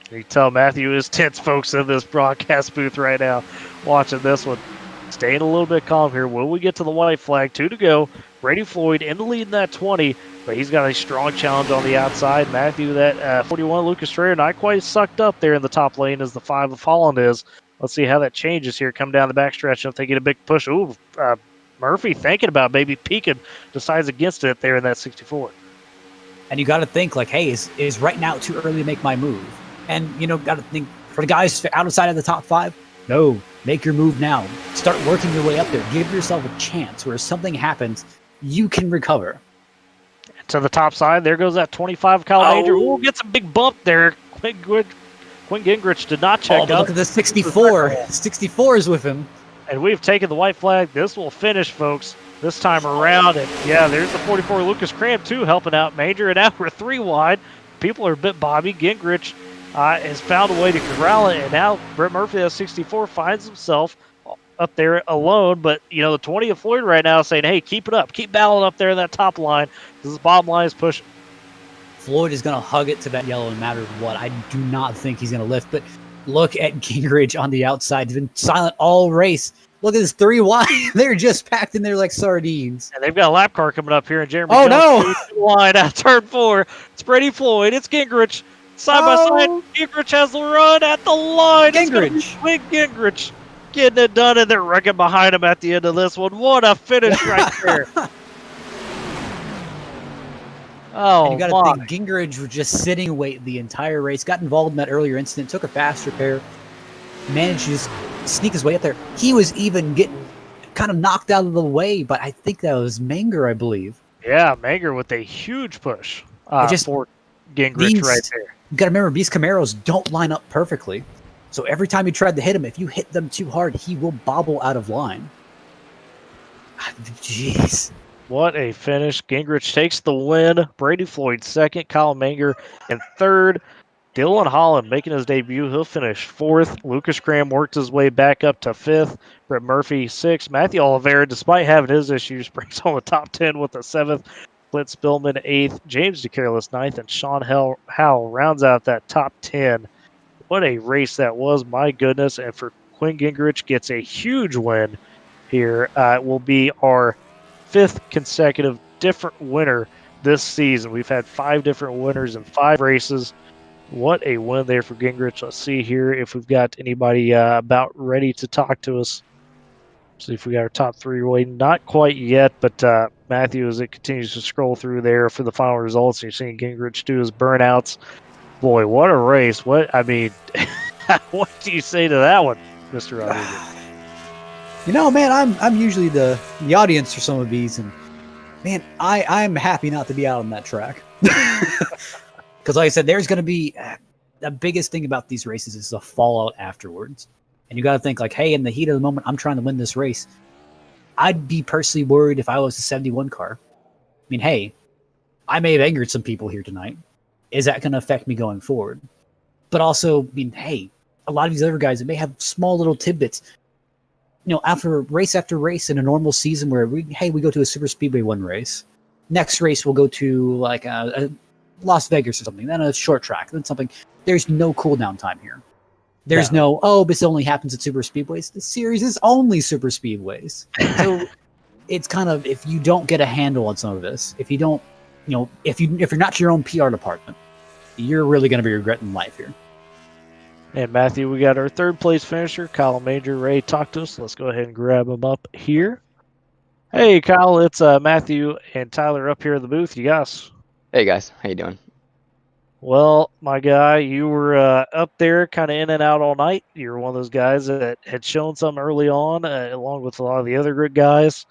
You can tell Matthew is tense, folks, in this broadcast booth right now, watching this one. Staying a little bit calm here. Will we get to the white flag? 2 to go. Brady Floyd in the lead in that 20, but he's got a strong challenge on the outside. Matthew, that 41, Lucas Strayer, not quite sucked up there in the top lane as the 5 of Holland is. Let's see how that changes here. Come down the backstretch, if they get a big push. Ooh, Murphy thinking about maybe peeking, decides against it there in that 64. And you got to think, like, hey, is right now too early to make my move? And, got to think, for the guys outside of the top 5, no, make your move now. Start working your way up there. Give yourself a chance where if something happens, you can recover. To the top side, there goes that 25 Kyle Major. Ooh, gets a big bump there. Quinn Gingrich did not check up. Look at the 64. 64 is with him. And we've taken the white flag. This will finish, folks, this time around. And, yeah, there's the 44 Lucas Cram, too, helping out Major. And now we're 3 wide. People are a bit bobby. Gingrich has found a way to corral it, and now Brett Murphy at 64 finds himself up there alone. But, the 20 of Floyd right now is saying, hey, keep it up. Keep battling up there in that top line. This bottom line is pushing. Floyd is going to hug it to that yellow no matter what. I do not think he's going to lift, but look at Gingrich on the outside. He's been silent all race. Look at this 3 wide. They're just packed in there like sardines. And they've got a lap car coming up here, and Jeremy Jones no! line out turn 4. It's Brady Floyd. It's Gingrich. Side by side, Gingrich has the run at the line. Gingrich. Big Gingrich getting it done, and they're wrecking behind him at the end of this one. What a finish right there. And you got to think Gingrich was just sitting away the entire race, got involved in that earlier incident, took a fast repair, managed to just sneak his way up there. He was even getting kind of knocked out of the way, but I think that was Menger, I believe. Yeah, Menger with a huge push for Gingrich right there. You got to remember, these Camaros don't line up perfectly. So every time you tried to hit him, if you hit them too hard, he will bobble out of line. Jeez. What a finish. Gingrich takes the win. Brady Floyd second. Kyle Manger in third. Dylan Holland making his debut. He'll finish fourth. Lucas Graham worked his way back up to fifth. Brett Murphy sixth. Matthew Oliveira, despite having his issues, brings home the top 10 with a seventh. Clint Spillman eighth. James DeCareless ninth. And Sean Howell rounds out that top 10. What a race that was. My goodness. And for Quinn Gingrich gets a huge win here. It will be our fifth consecutive different winner this season. We've had 5 different winners in 5 races. What a win there for Gingrich. Let's see here if we've got anybody about ready to talk to us. See if we got our top 3 waiting. Not quite yet, but Matthew, as it continues to scroll through there for the final results, you're seeing Gingrich do his burnouts. Boy, what a race. What do you say to that one, Mr. Rodriguez? You know, man, I'm usually the audience for some of these, and man, I'm happy not to be out on that track. Because like I said, there's going to be the biggest thing about these races is the fallout afterwards. And you got to think like, hey, in the heat of the moment, I'm trying to win this race. I'd be personally worried if I was a 71 car. I mean, hey, I may have angered some people here tonight. Is that going to affect me going forward? But also, I mean, hey, a lot of these other guys that may have small little tidbits. You know, after race in a normal season where we go to a super speedway one race. Next race, we'll go to like a Las Vegas or something, then a short track, then something. There's no cooldown time here. There's no this only happens at super speedways. The series is only super speedways. So it's kind of, if you don't get a handle on some of this, if you don't, if you're not your own PR department, you're really going to be regretting life here. And Matthew, we got our third place finisher, Kyle Major. Ray, talk to us. Let's go ahead and grab him up here. Hey, Kyle, it's Matthew and Tyler up here in the booth. You guys. Hey guys, how you doing? Well, my guy, you were up there kind of in and out all night. You were one of those guys that had shown something early on, along with a lot of the other good guys.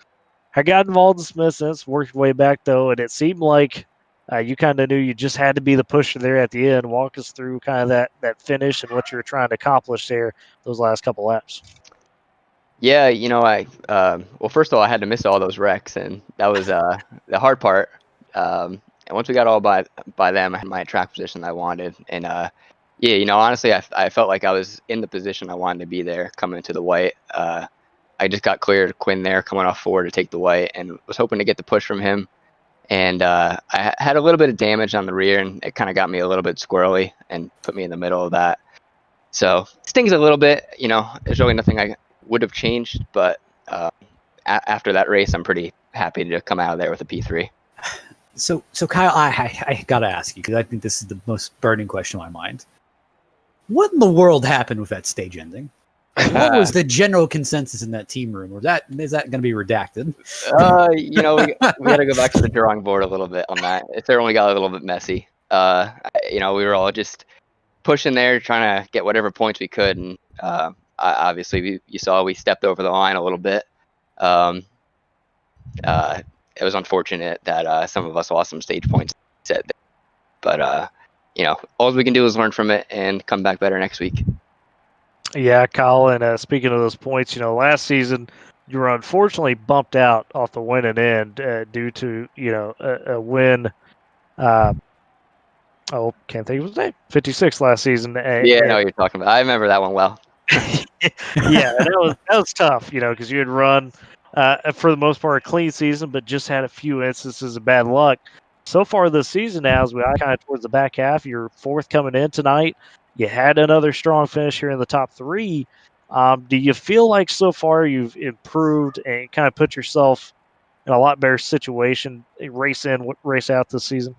I got involved in some incidents, worked your way back, though, and it seemed like you kind of knew you just had to be the pusher there at the end. Walk us through kind of that finish and what you were trying to accomplish there those last couple laps. Yeah, well, first of all, I had to miss all those wrecks, and that was the hard part. And once we got all by them, I had my track position that I wanted. And honestly, I felt like I was in the position I wanted to be there coming into the white. I just got cleared Quinn there coming off forward to take the white, and was hoping to get the push from him. And I had a little bit of damage on the rear, and it kind of got me a little bit squirrely and put me in the middle of that. So it stings a little bit. There's really nothing I would have changed, but after that race, I'm pretty happy to come out of there with a P3. So Kyle, I gotta ask you, because I think this is the most burning question in my mind. What in the world happened with that stage ending? What was the general consensus in that team room? Or is that going to be redacted? We got to go back to the drawing board a little bit on that. It certainly got a little bit messy. We were all just pushing there, trying to get whatever points we could, and obviously you saw we stepped over the line a little bit. It was unfortunate that some of us lost some stage points. But all we can do is learn from it and come back better next week. Yeah, Kyle, and speaking of those points, last season you were unfortunately bumped out off the winning end due to, a win. Can't think of his name. 56 last season. Yeah, I know what you're talking about. I remember that one well. Yeah, that was tough, because you had run for the most part a clean season, but just had a few instances of bad luck. So far this season now, as we kind of towards the back half, you're fourth coming in tonight. You had another strong finish here in the top 3. Do you feel like so far you've improved and kind of put yourself in a lot better situation, race in, race out this season?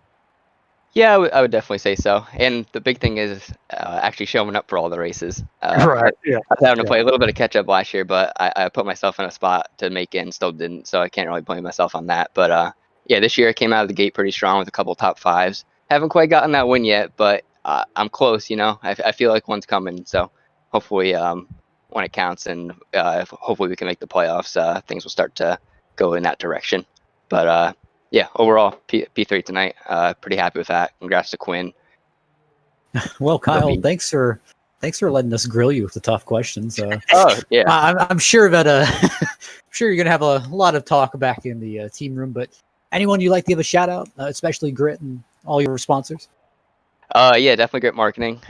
Yeah, I would definitely say so. And the big thing is actually showing up for all the races. Right. Yeah. I was having to play a little bit of catch up last year, but I put myself in a spot to make it and still didn't, so I can't really blame myself on that. But this year I came out of the gate pretty strong with a couple top 5s. Haven't quite gotten that win yet, but I'm close. I feel like one's coming. So hopefully when it counts and hopefully we can make the playoffs, things will start to go in that direction. But overall P3 tonight. Pretty happy with that. Congrats to Quinn. Well, Kyle, thanks for letting us grill you with the tough questions. Oh yeah, I'm sure that sure you're gonna have a lot of talk back in the team room. But anyone you'd like to give a shout out, especially Grit and all your sponsors? Yeah, definitely great marketing.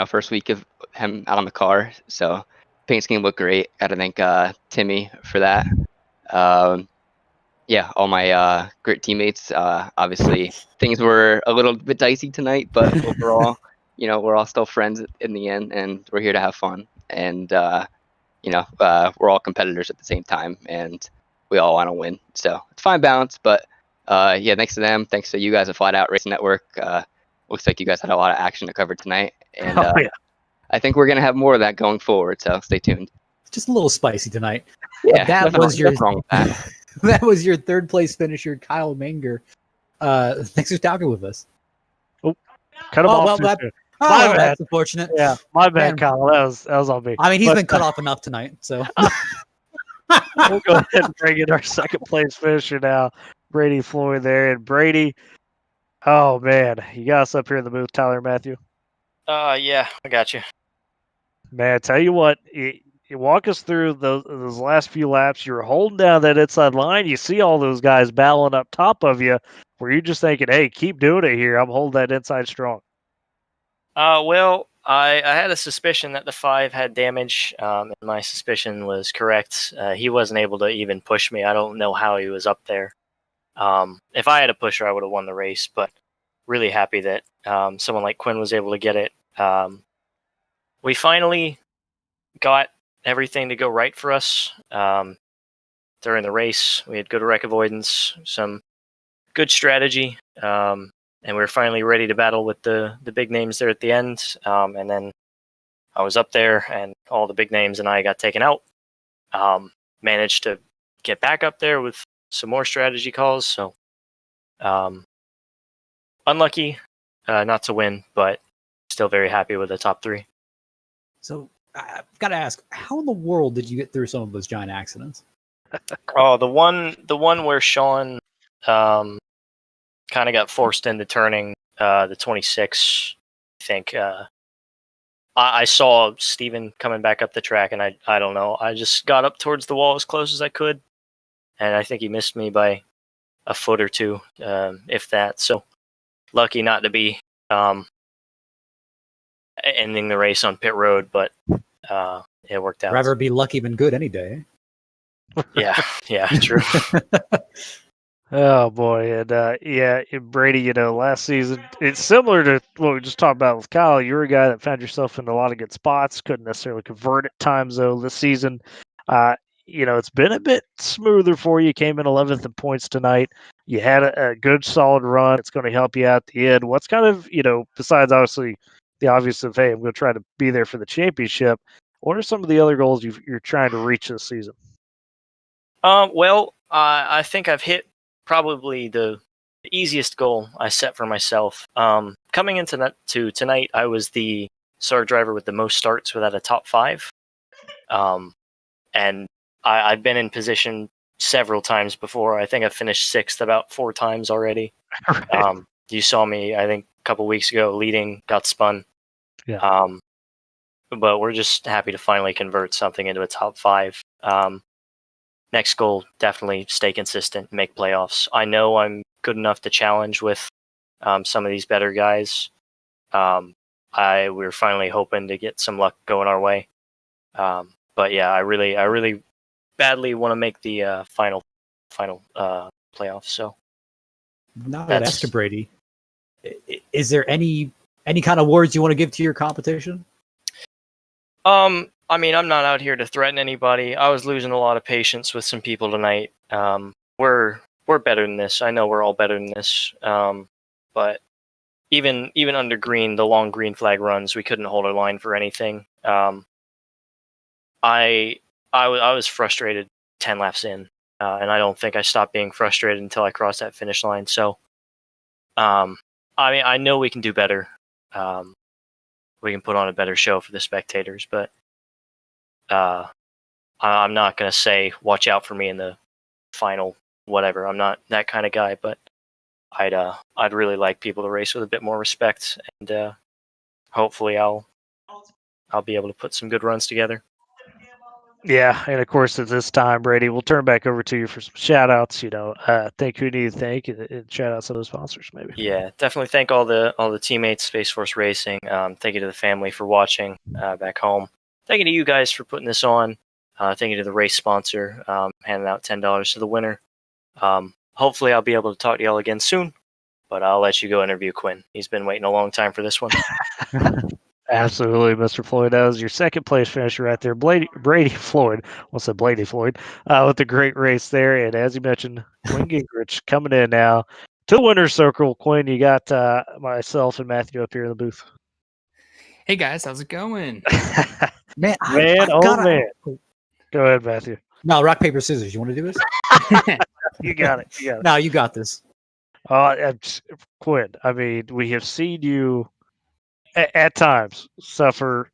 First week of him out on the car, so paint scheme looked great. Got to thank Timmy for that. Yeah, all my great teammates. Obviously, things were a little bit dicey tonight, but overall, we're all still friends in the end, and we're here to have fun. And we're all competitors at the same time, and we all want to win. So it's a fine balance, but yeah, thanks to them, thanks to you guys at Flatout Racing Network. Looks like you guys had a lot of action to cover tonight, and Yeah. I think we're gonna have more of that going forward. So stay tuned. Just a little spicy tonight. Yeah, that nothing was your wrong with that. that was your third place finisher, Kyle Manger. Thanks for talking with us. Cut him off. Well, too soon. oh, bad. that's unfortunate. Yeah, my bad, Man. Kyle. That was on me. I mean, he's But, been cut off enough tonight, so we'll go ahead and bring in our second place finisher now, Brady Floyd there. And Brady, oh man, you got us up here in the booth, Tyler Matthew. Yeah, I got you. Man, tell you what, you walk us through those last few laps. You're holding down that inside line. You see all those guys battling up top of you. Were you just thinking, "Hey, keep doing it here. I'm holding that inside strong." Well, I had a suspicion that the 5 had damage, and my suspicion was correct. He wasn't able to even push me. I don't know how he was up there. If I had a pusher, I would have won the race, but really happy that someone like Quinn was able to get it. We finally got everything to go right for us during the race. We had good wreck avoidance, some good strategy, and we were finally ready to battle with the big names there at the end. And then I was up there, and all the big names and I got taken out. Managed to get back up there with some more strategy calls. So unlucky not to win, but still very happy with the top 3. So I've got to ask, how in the world did you get through some of those giant accidents? Oh, the one where Sean kind of got forced into turning the 26. I think I saw Steven coming back up the track, and I don't know. I just got up towards the wall as close as I could, and I think he missed me by a foot or two, if that. So lucky not to be ending the race on pit road, but it worked out. Rather be lucky than good any day. Yeah, true. Oh boy, and yeah, Brady. Last season it's similar to what we just talked about with Kyle. You're a guy that found yourself in a lot of good spots, couldn't necessarily convert at times though. This season, it's been a bit smoother for you. Came in 11th in points tonight. You had a good solid run. It's going to help you out at the end. What's kind of besides obviously the obvious of, hey, I'm going to try to be there for the championship. What are some of the other goals you're trying to reach this season? Well, I think I've hit probably the easiest goal I set for myself. Coming into tonight, I was the SARG driver with the most starts without a top 5. And I've been in position several times before. I think I've finished 6th about 4 times already. Right. You saw me, I think, a couple weeks ago leading, got spun. Yeah. But we're just happy to finally convert something into a top 5. Next goal, definitely stay consistent, make playoffs. I know I'm good enough to challenge with some of these better guys. We're finally hoping to get some luck going our way. But yeah, I really badly want to make the final playoffs. So now that ask you, Brady, is there any kind of words you want to give to your competition? I mean, I'm not out here to threaten anybody. I was losing a lot of patience with some people tonight. We're better than this. I know we're all better than this. But even under green, the long green flag runs, we couldn't hold our line for anything. I was frustrated 10 laps in, and I don't think I stopped being frustrated until I crossed that finish line. So, I mean, I know we can do better. We can put on a better show for the spectators, but I'm not going to say watch out for me in the final whatever. I'm not that kind of guy, but I'd really like people to race with a bit more respect, and hopefully I'll be able to put some good runs together. Yeah, and of course at this time, Brady, we'll turn back over to you for some shout outs. Thank who you need to thank, and shout out some of the sponsors maybe. Yeah, definitely thank all the teammates, Space Force Racing. Thank you to the family for watching back home. Thank you to you guys for putting this on. Thank you to the race sponsor, handing out $10 to the winner. Hopefully I'll be able to talk to y'all again soon, but I'll let you go interview Quinn. He's been waiting a long time for this one. Absolutely, Mr. Floyd. That was your second place finisher right there. Brady Floyd. What's that, Brady Floyd? With a great race there. And as you mentioned, Quinn Gingrich coming in now to the winner's circle. Quinn, you got myself and Matthew up here in the booth. Hey guys, how's it going? Man, Man. Go ahead, Matthew. No, rock, paper, scissors. You want to do this? You got it. No, you got this. Quinn, I mean, we have seen you at times suffer,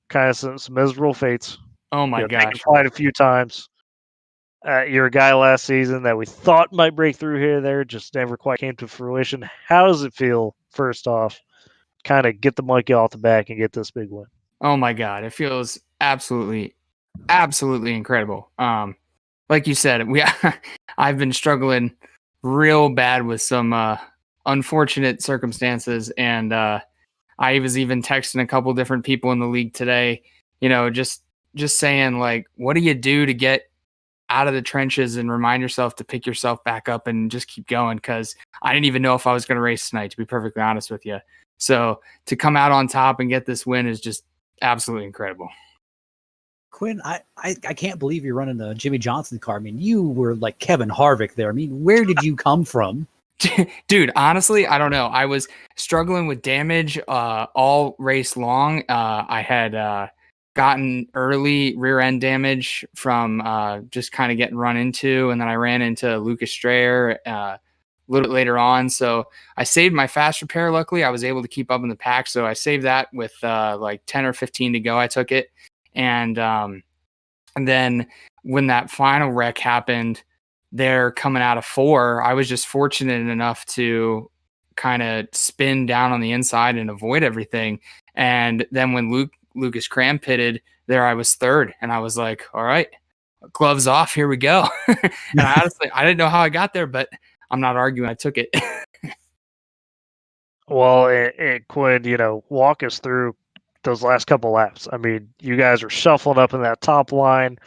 kind of some miserable fates. Oh my gosh. Quite a few times. You're a guy last season that we thought might break through here there, just never quite came to fruition. How does it feel, first off, kind of get the monkey off the back and get this big win? Oh my God. It feels absolutely incredible. Like you said, I've been struggling real bad with some unfortunate circumstances, and I was even texting a couple different people in the league today, just saying, like, what do you do to get out of the trenches and remind yourself to pick yourself back up and just keep going? Because I didn't even know if I was going to race tonight, to be perfectly honest with you. So to come out on top and get this win is just absolutely incredible. Quinn, I can't believe you're running the Jimmy Johnson car. I mean, you were like Kevin Harvick there. I mean, where did you come from? Dude, honestly, I don't know. I was struggling with damage all race long. I had gotten early rear end damage from just kind of getting run into, and then I ran into Lucas Strayer a little bit later on. So I saved my fast repair. Luckily, I was able to keep up in the pack. So I saved that with like 10 or 15 to go. I took it. And then when that final wreck happened, they're coming out of 4. I was just fortunate enough to kind of spin down on the inside and avoid everything. And then when Lucas Cram pitted, there I was 3rd, and I was like, all right, gloves off, here we go. And honestly, I didn't know how I got there, but I'm not arguing. I took it. Well, and Quinn, walk us through those last couple laps. I mean, you guys are shuffling up in that top line.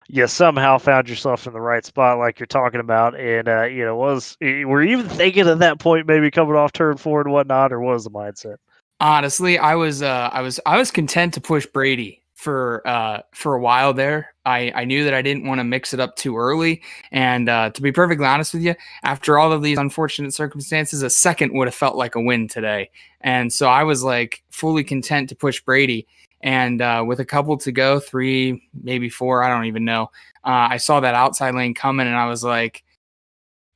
You somehow found yourself in the right spot, like you're talking about, and were you even thinking at that point maybe coming off turn 4 and whatnot, or what was the mindset? Honestly, I was content to push Brady for a while there. I knew that I didn't want to mix it up too early, and to be perfectly honest with you, after all of these unfortunate circumstances, a second would have felt like a win today. And so I was like fully content to push Brady. And with a couple to go, 3, maybe 4, I don't even know. I saw that outside lane coming, and I was like,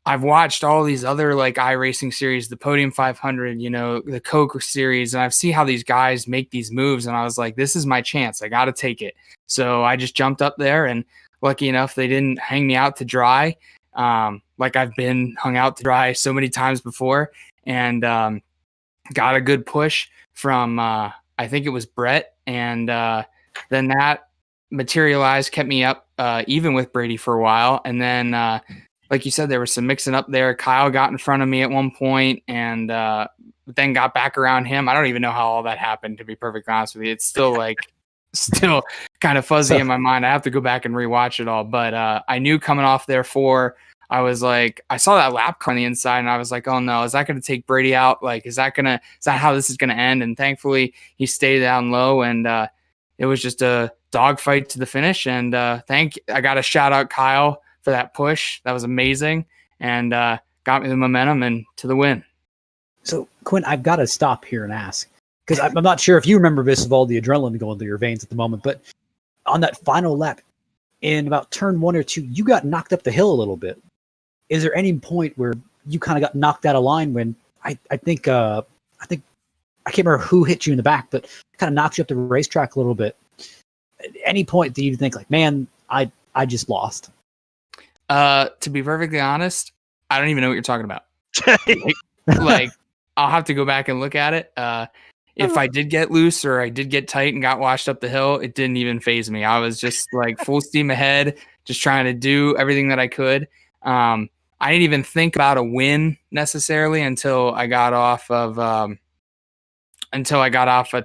I've watched all these other like iRacing series, the Podium 500, the Coke series, and I've seen how these guys make these moves. And I was like, this is my chance. I got to take it. So I just jumped up there, and lucky enough, they didn't hang me out to dry. Like I've been hung out to dry so many times before, and got a good push from, I think it was Brett. And then that materialized, kept me up even with Brady for a while. And then, like you said, there was some mixing up there. Kyle got in front of me at one point, and then got back around him. I don't even know how all that happened, to be perfectly honest with you. It's still kind of fuzzy in my mind. I have to go back and rewatch it all. But I knew coming off there 4, I was like, I saw that lap car on the inside, and I was like, oh no, is that going to take Brady out? Like, is that how this is going to end? And thankfully he stayed down low, and it was just a dogfight to the finish. And I got to shout out Kyle for that push. That was amazing, and got me the momentum and to the win. So Quinn, I've got to stop here and ask, because I'm not sure if you remember this of all the adrenaline going through your veins at the moment, but on that final lap in about turn 1 or 2, you got knocked up the hill a little bit. Is there any point where you kind of got knocked out of line when I think I can't remember who hit you in the back, but kind of knocked you up the racetrack a little bit? At any point do you think like, man, I just lost? To be perfectly honest, I don't even know what you're talking about. like I'll have to go back and look at it. if I did get loose or I did get tight and got washed up the hill, it didn't even faze me. I was just like full steam ahead, just trying to do everything that I could. I didn't even think about a win necessarily until I got off of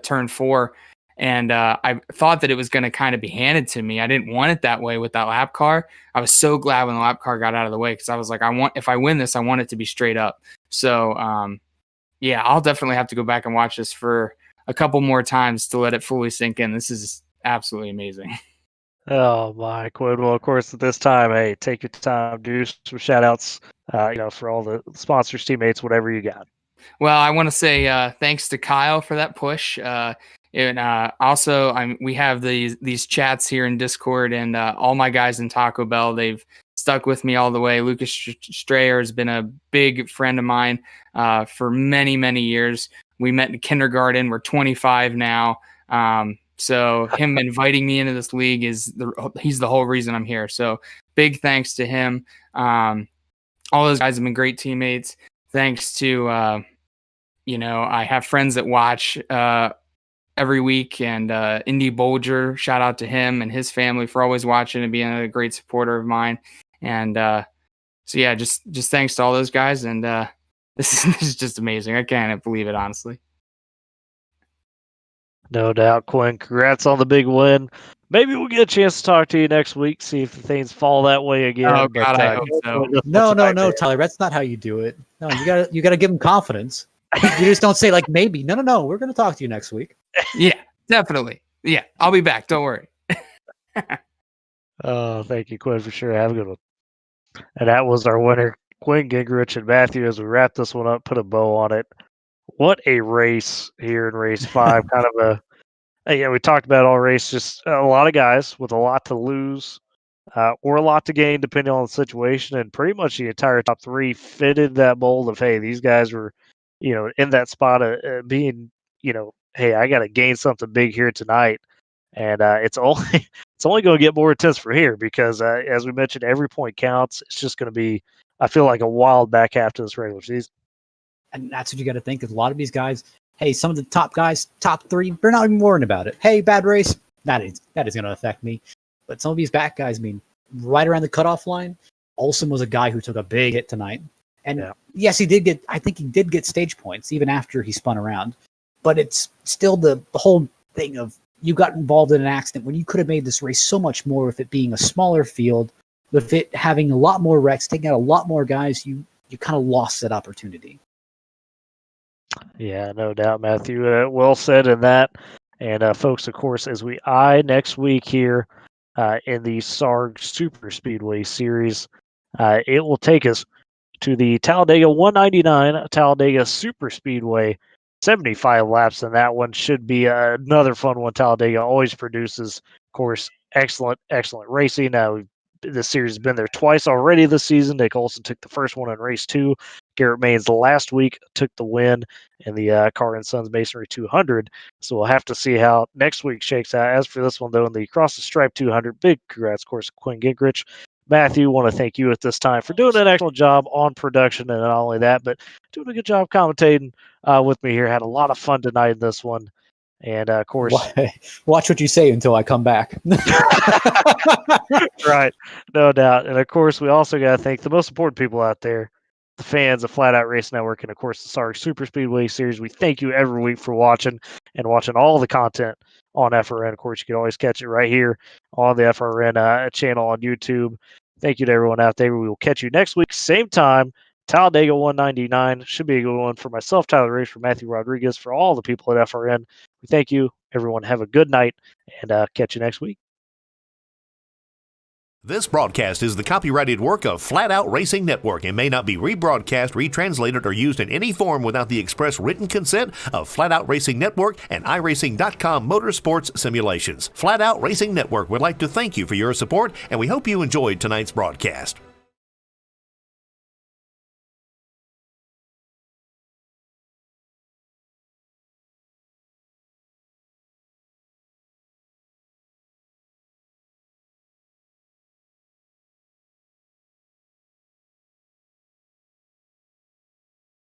turn 4. And I thought that it was going to kind of be handed to me. I didn't want it that way with that lap car. I was so glad when the lap car got out of the way because I was like, if I win this, I want it to be straight up. So, yeah, I'll definitely have to go back and watch this for a couple more times to let it fully sink in. This is absolutely amazing. Oh my, Quinn. Well, of course, at this time, hey, take your time, do some shout outs, for all the sponsors, teammates, whatever you got. Well, I want to say thanks to Kyle for that push. And also, we have these chats here in Discord, and all my guys in Taco Bell, they've stuck with me all the way. Lucas Strayer has been a big friend of mine for many, many years. We met in kindergarten. We're 25 now. So him inviting me into this league he's the whole reason I'm here. So big thanks to him. All those guys have been great teammates. Thanks to, I have friends that watch every week, and Indy Bolger, shout out to him and his family for always watching and being a great supporter of mine. And so yeah, just thanks to all those guys. And this is just amazing. I can't believe it, honestly. No doubt, Quinn. Congrats on the big win. Maybe we'll get a chance to talk to you next week, see if things fall that way again. Oh, God, I hope so. No, Tyler, that's not how you do it. No, you gotta give them confidence. You just don't say like maybe. No. We're gonna talk to you next week. Yeah, definitely. Yeah, I'll be back. Don't worry. Oh, thank you, Quinn, for sure. Have a good one. And that was our winner, Quinn Gingrich and Matthew. As we wrap this one up, put a bow on it. What a race here in race 5. Kind of we talked about all race, just a lot of guys with a lot to lose or a lot to gain, depending on the situation. And pretty much the entire top 3 fitted that mold of, hey, these guys were, in that spot of being, hey, I got to gain something big here tonight. And it's only going to get more intense from here because, as we mentioned, every point counts. It's just going to be, I feel like, a wild back half to this regular season. And that's what you got to think. Because a lot of these guys, hey, some of the top guys, top 3, they're not even worrying about it. Hey, bad race, that is going to affect me. But some of these back guys, right around the cutoff line, Olsen was a guy who took a big hit tonight. And yes, he did get stage points even after he spun around. But it's still the whole thing of you got involved in an accident when you could have made this race so much more with it being a smaller field, with it having a lot more wrecks, taking out a lot more guys. You kind of lost that opportunity. Yeah, no doubt, Matthew. Well said in that. And folks, of course, as we eye next week here in the SARG Superspeedway series, it will take us to the Talladega 199 Talladega Superspeedway. 75 laps in that one should be another fun one. Talladega always produces, of course, excellent racing. This series has been there twice already this season. Nick Olsen took the first one in race 2. Garrett Maines last week took the win in the Car and Sons Masonry 200. So we'll have to see how next week shakes out. As for this one, though, in the Cross the Stripe 200, big congrats, of course, Quinn Gingrich. Matthew, want to thank you at this time for doing an excellent job on production, and not only that, but doing a good job commentating with me here. Had a lot of fun tonight in this one. And, of course... Watch what you say until I come back. Right. No doubt. And, of course, we also got to thank the most important people out there, the fans of Flatout Racing Network, and, of course, the SARG Superspeedway series. We thank you every week for watching all the content on FRN. Of course, you can always catch it right here on the FRN channel on YouTube. Thank you to everyone out there. We will catch you next week, same time. Talladega 199 should be a good one for myself, Tyler Race, for Matthew Rodriguez, for all the people at FRN. We thank you, everyone. Have a good night, and catch you next week. This broadcast is the copyrighted work of Flatout Racing Network and may not be rebroadcast, retranslated, or used in any form without the express written consent of Flatout Racing Network and iRacing.com Motorsports Simulations. Flatout Racing Network would like to thank you for your support, and we hope you enjoyed tonight's broadcast.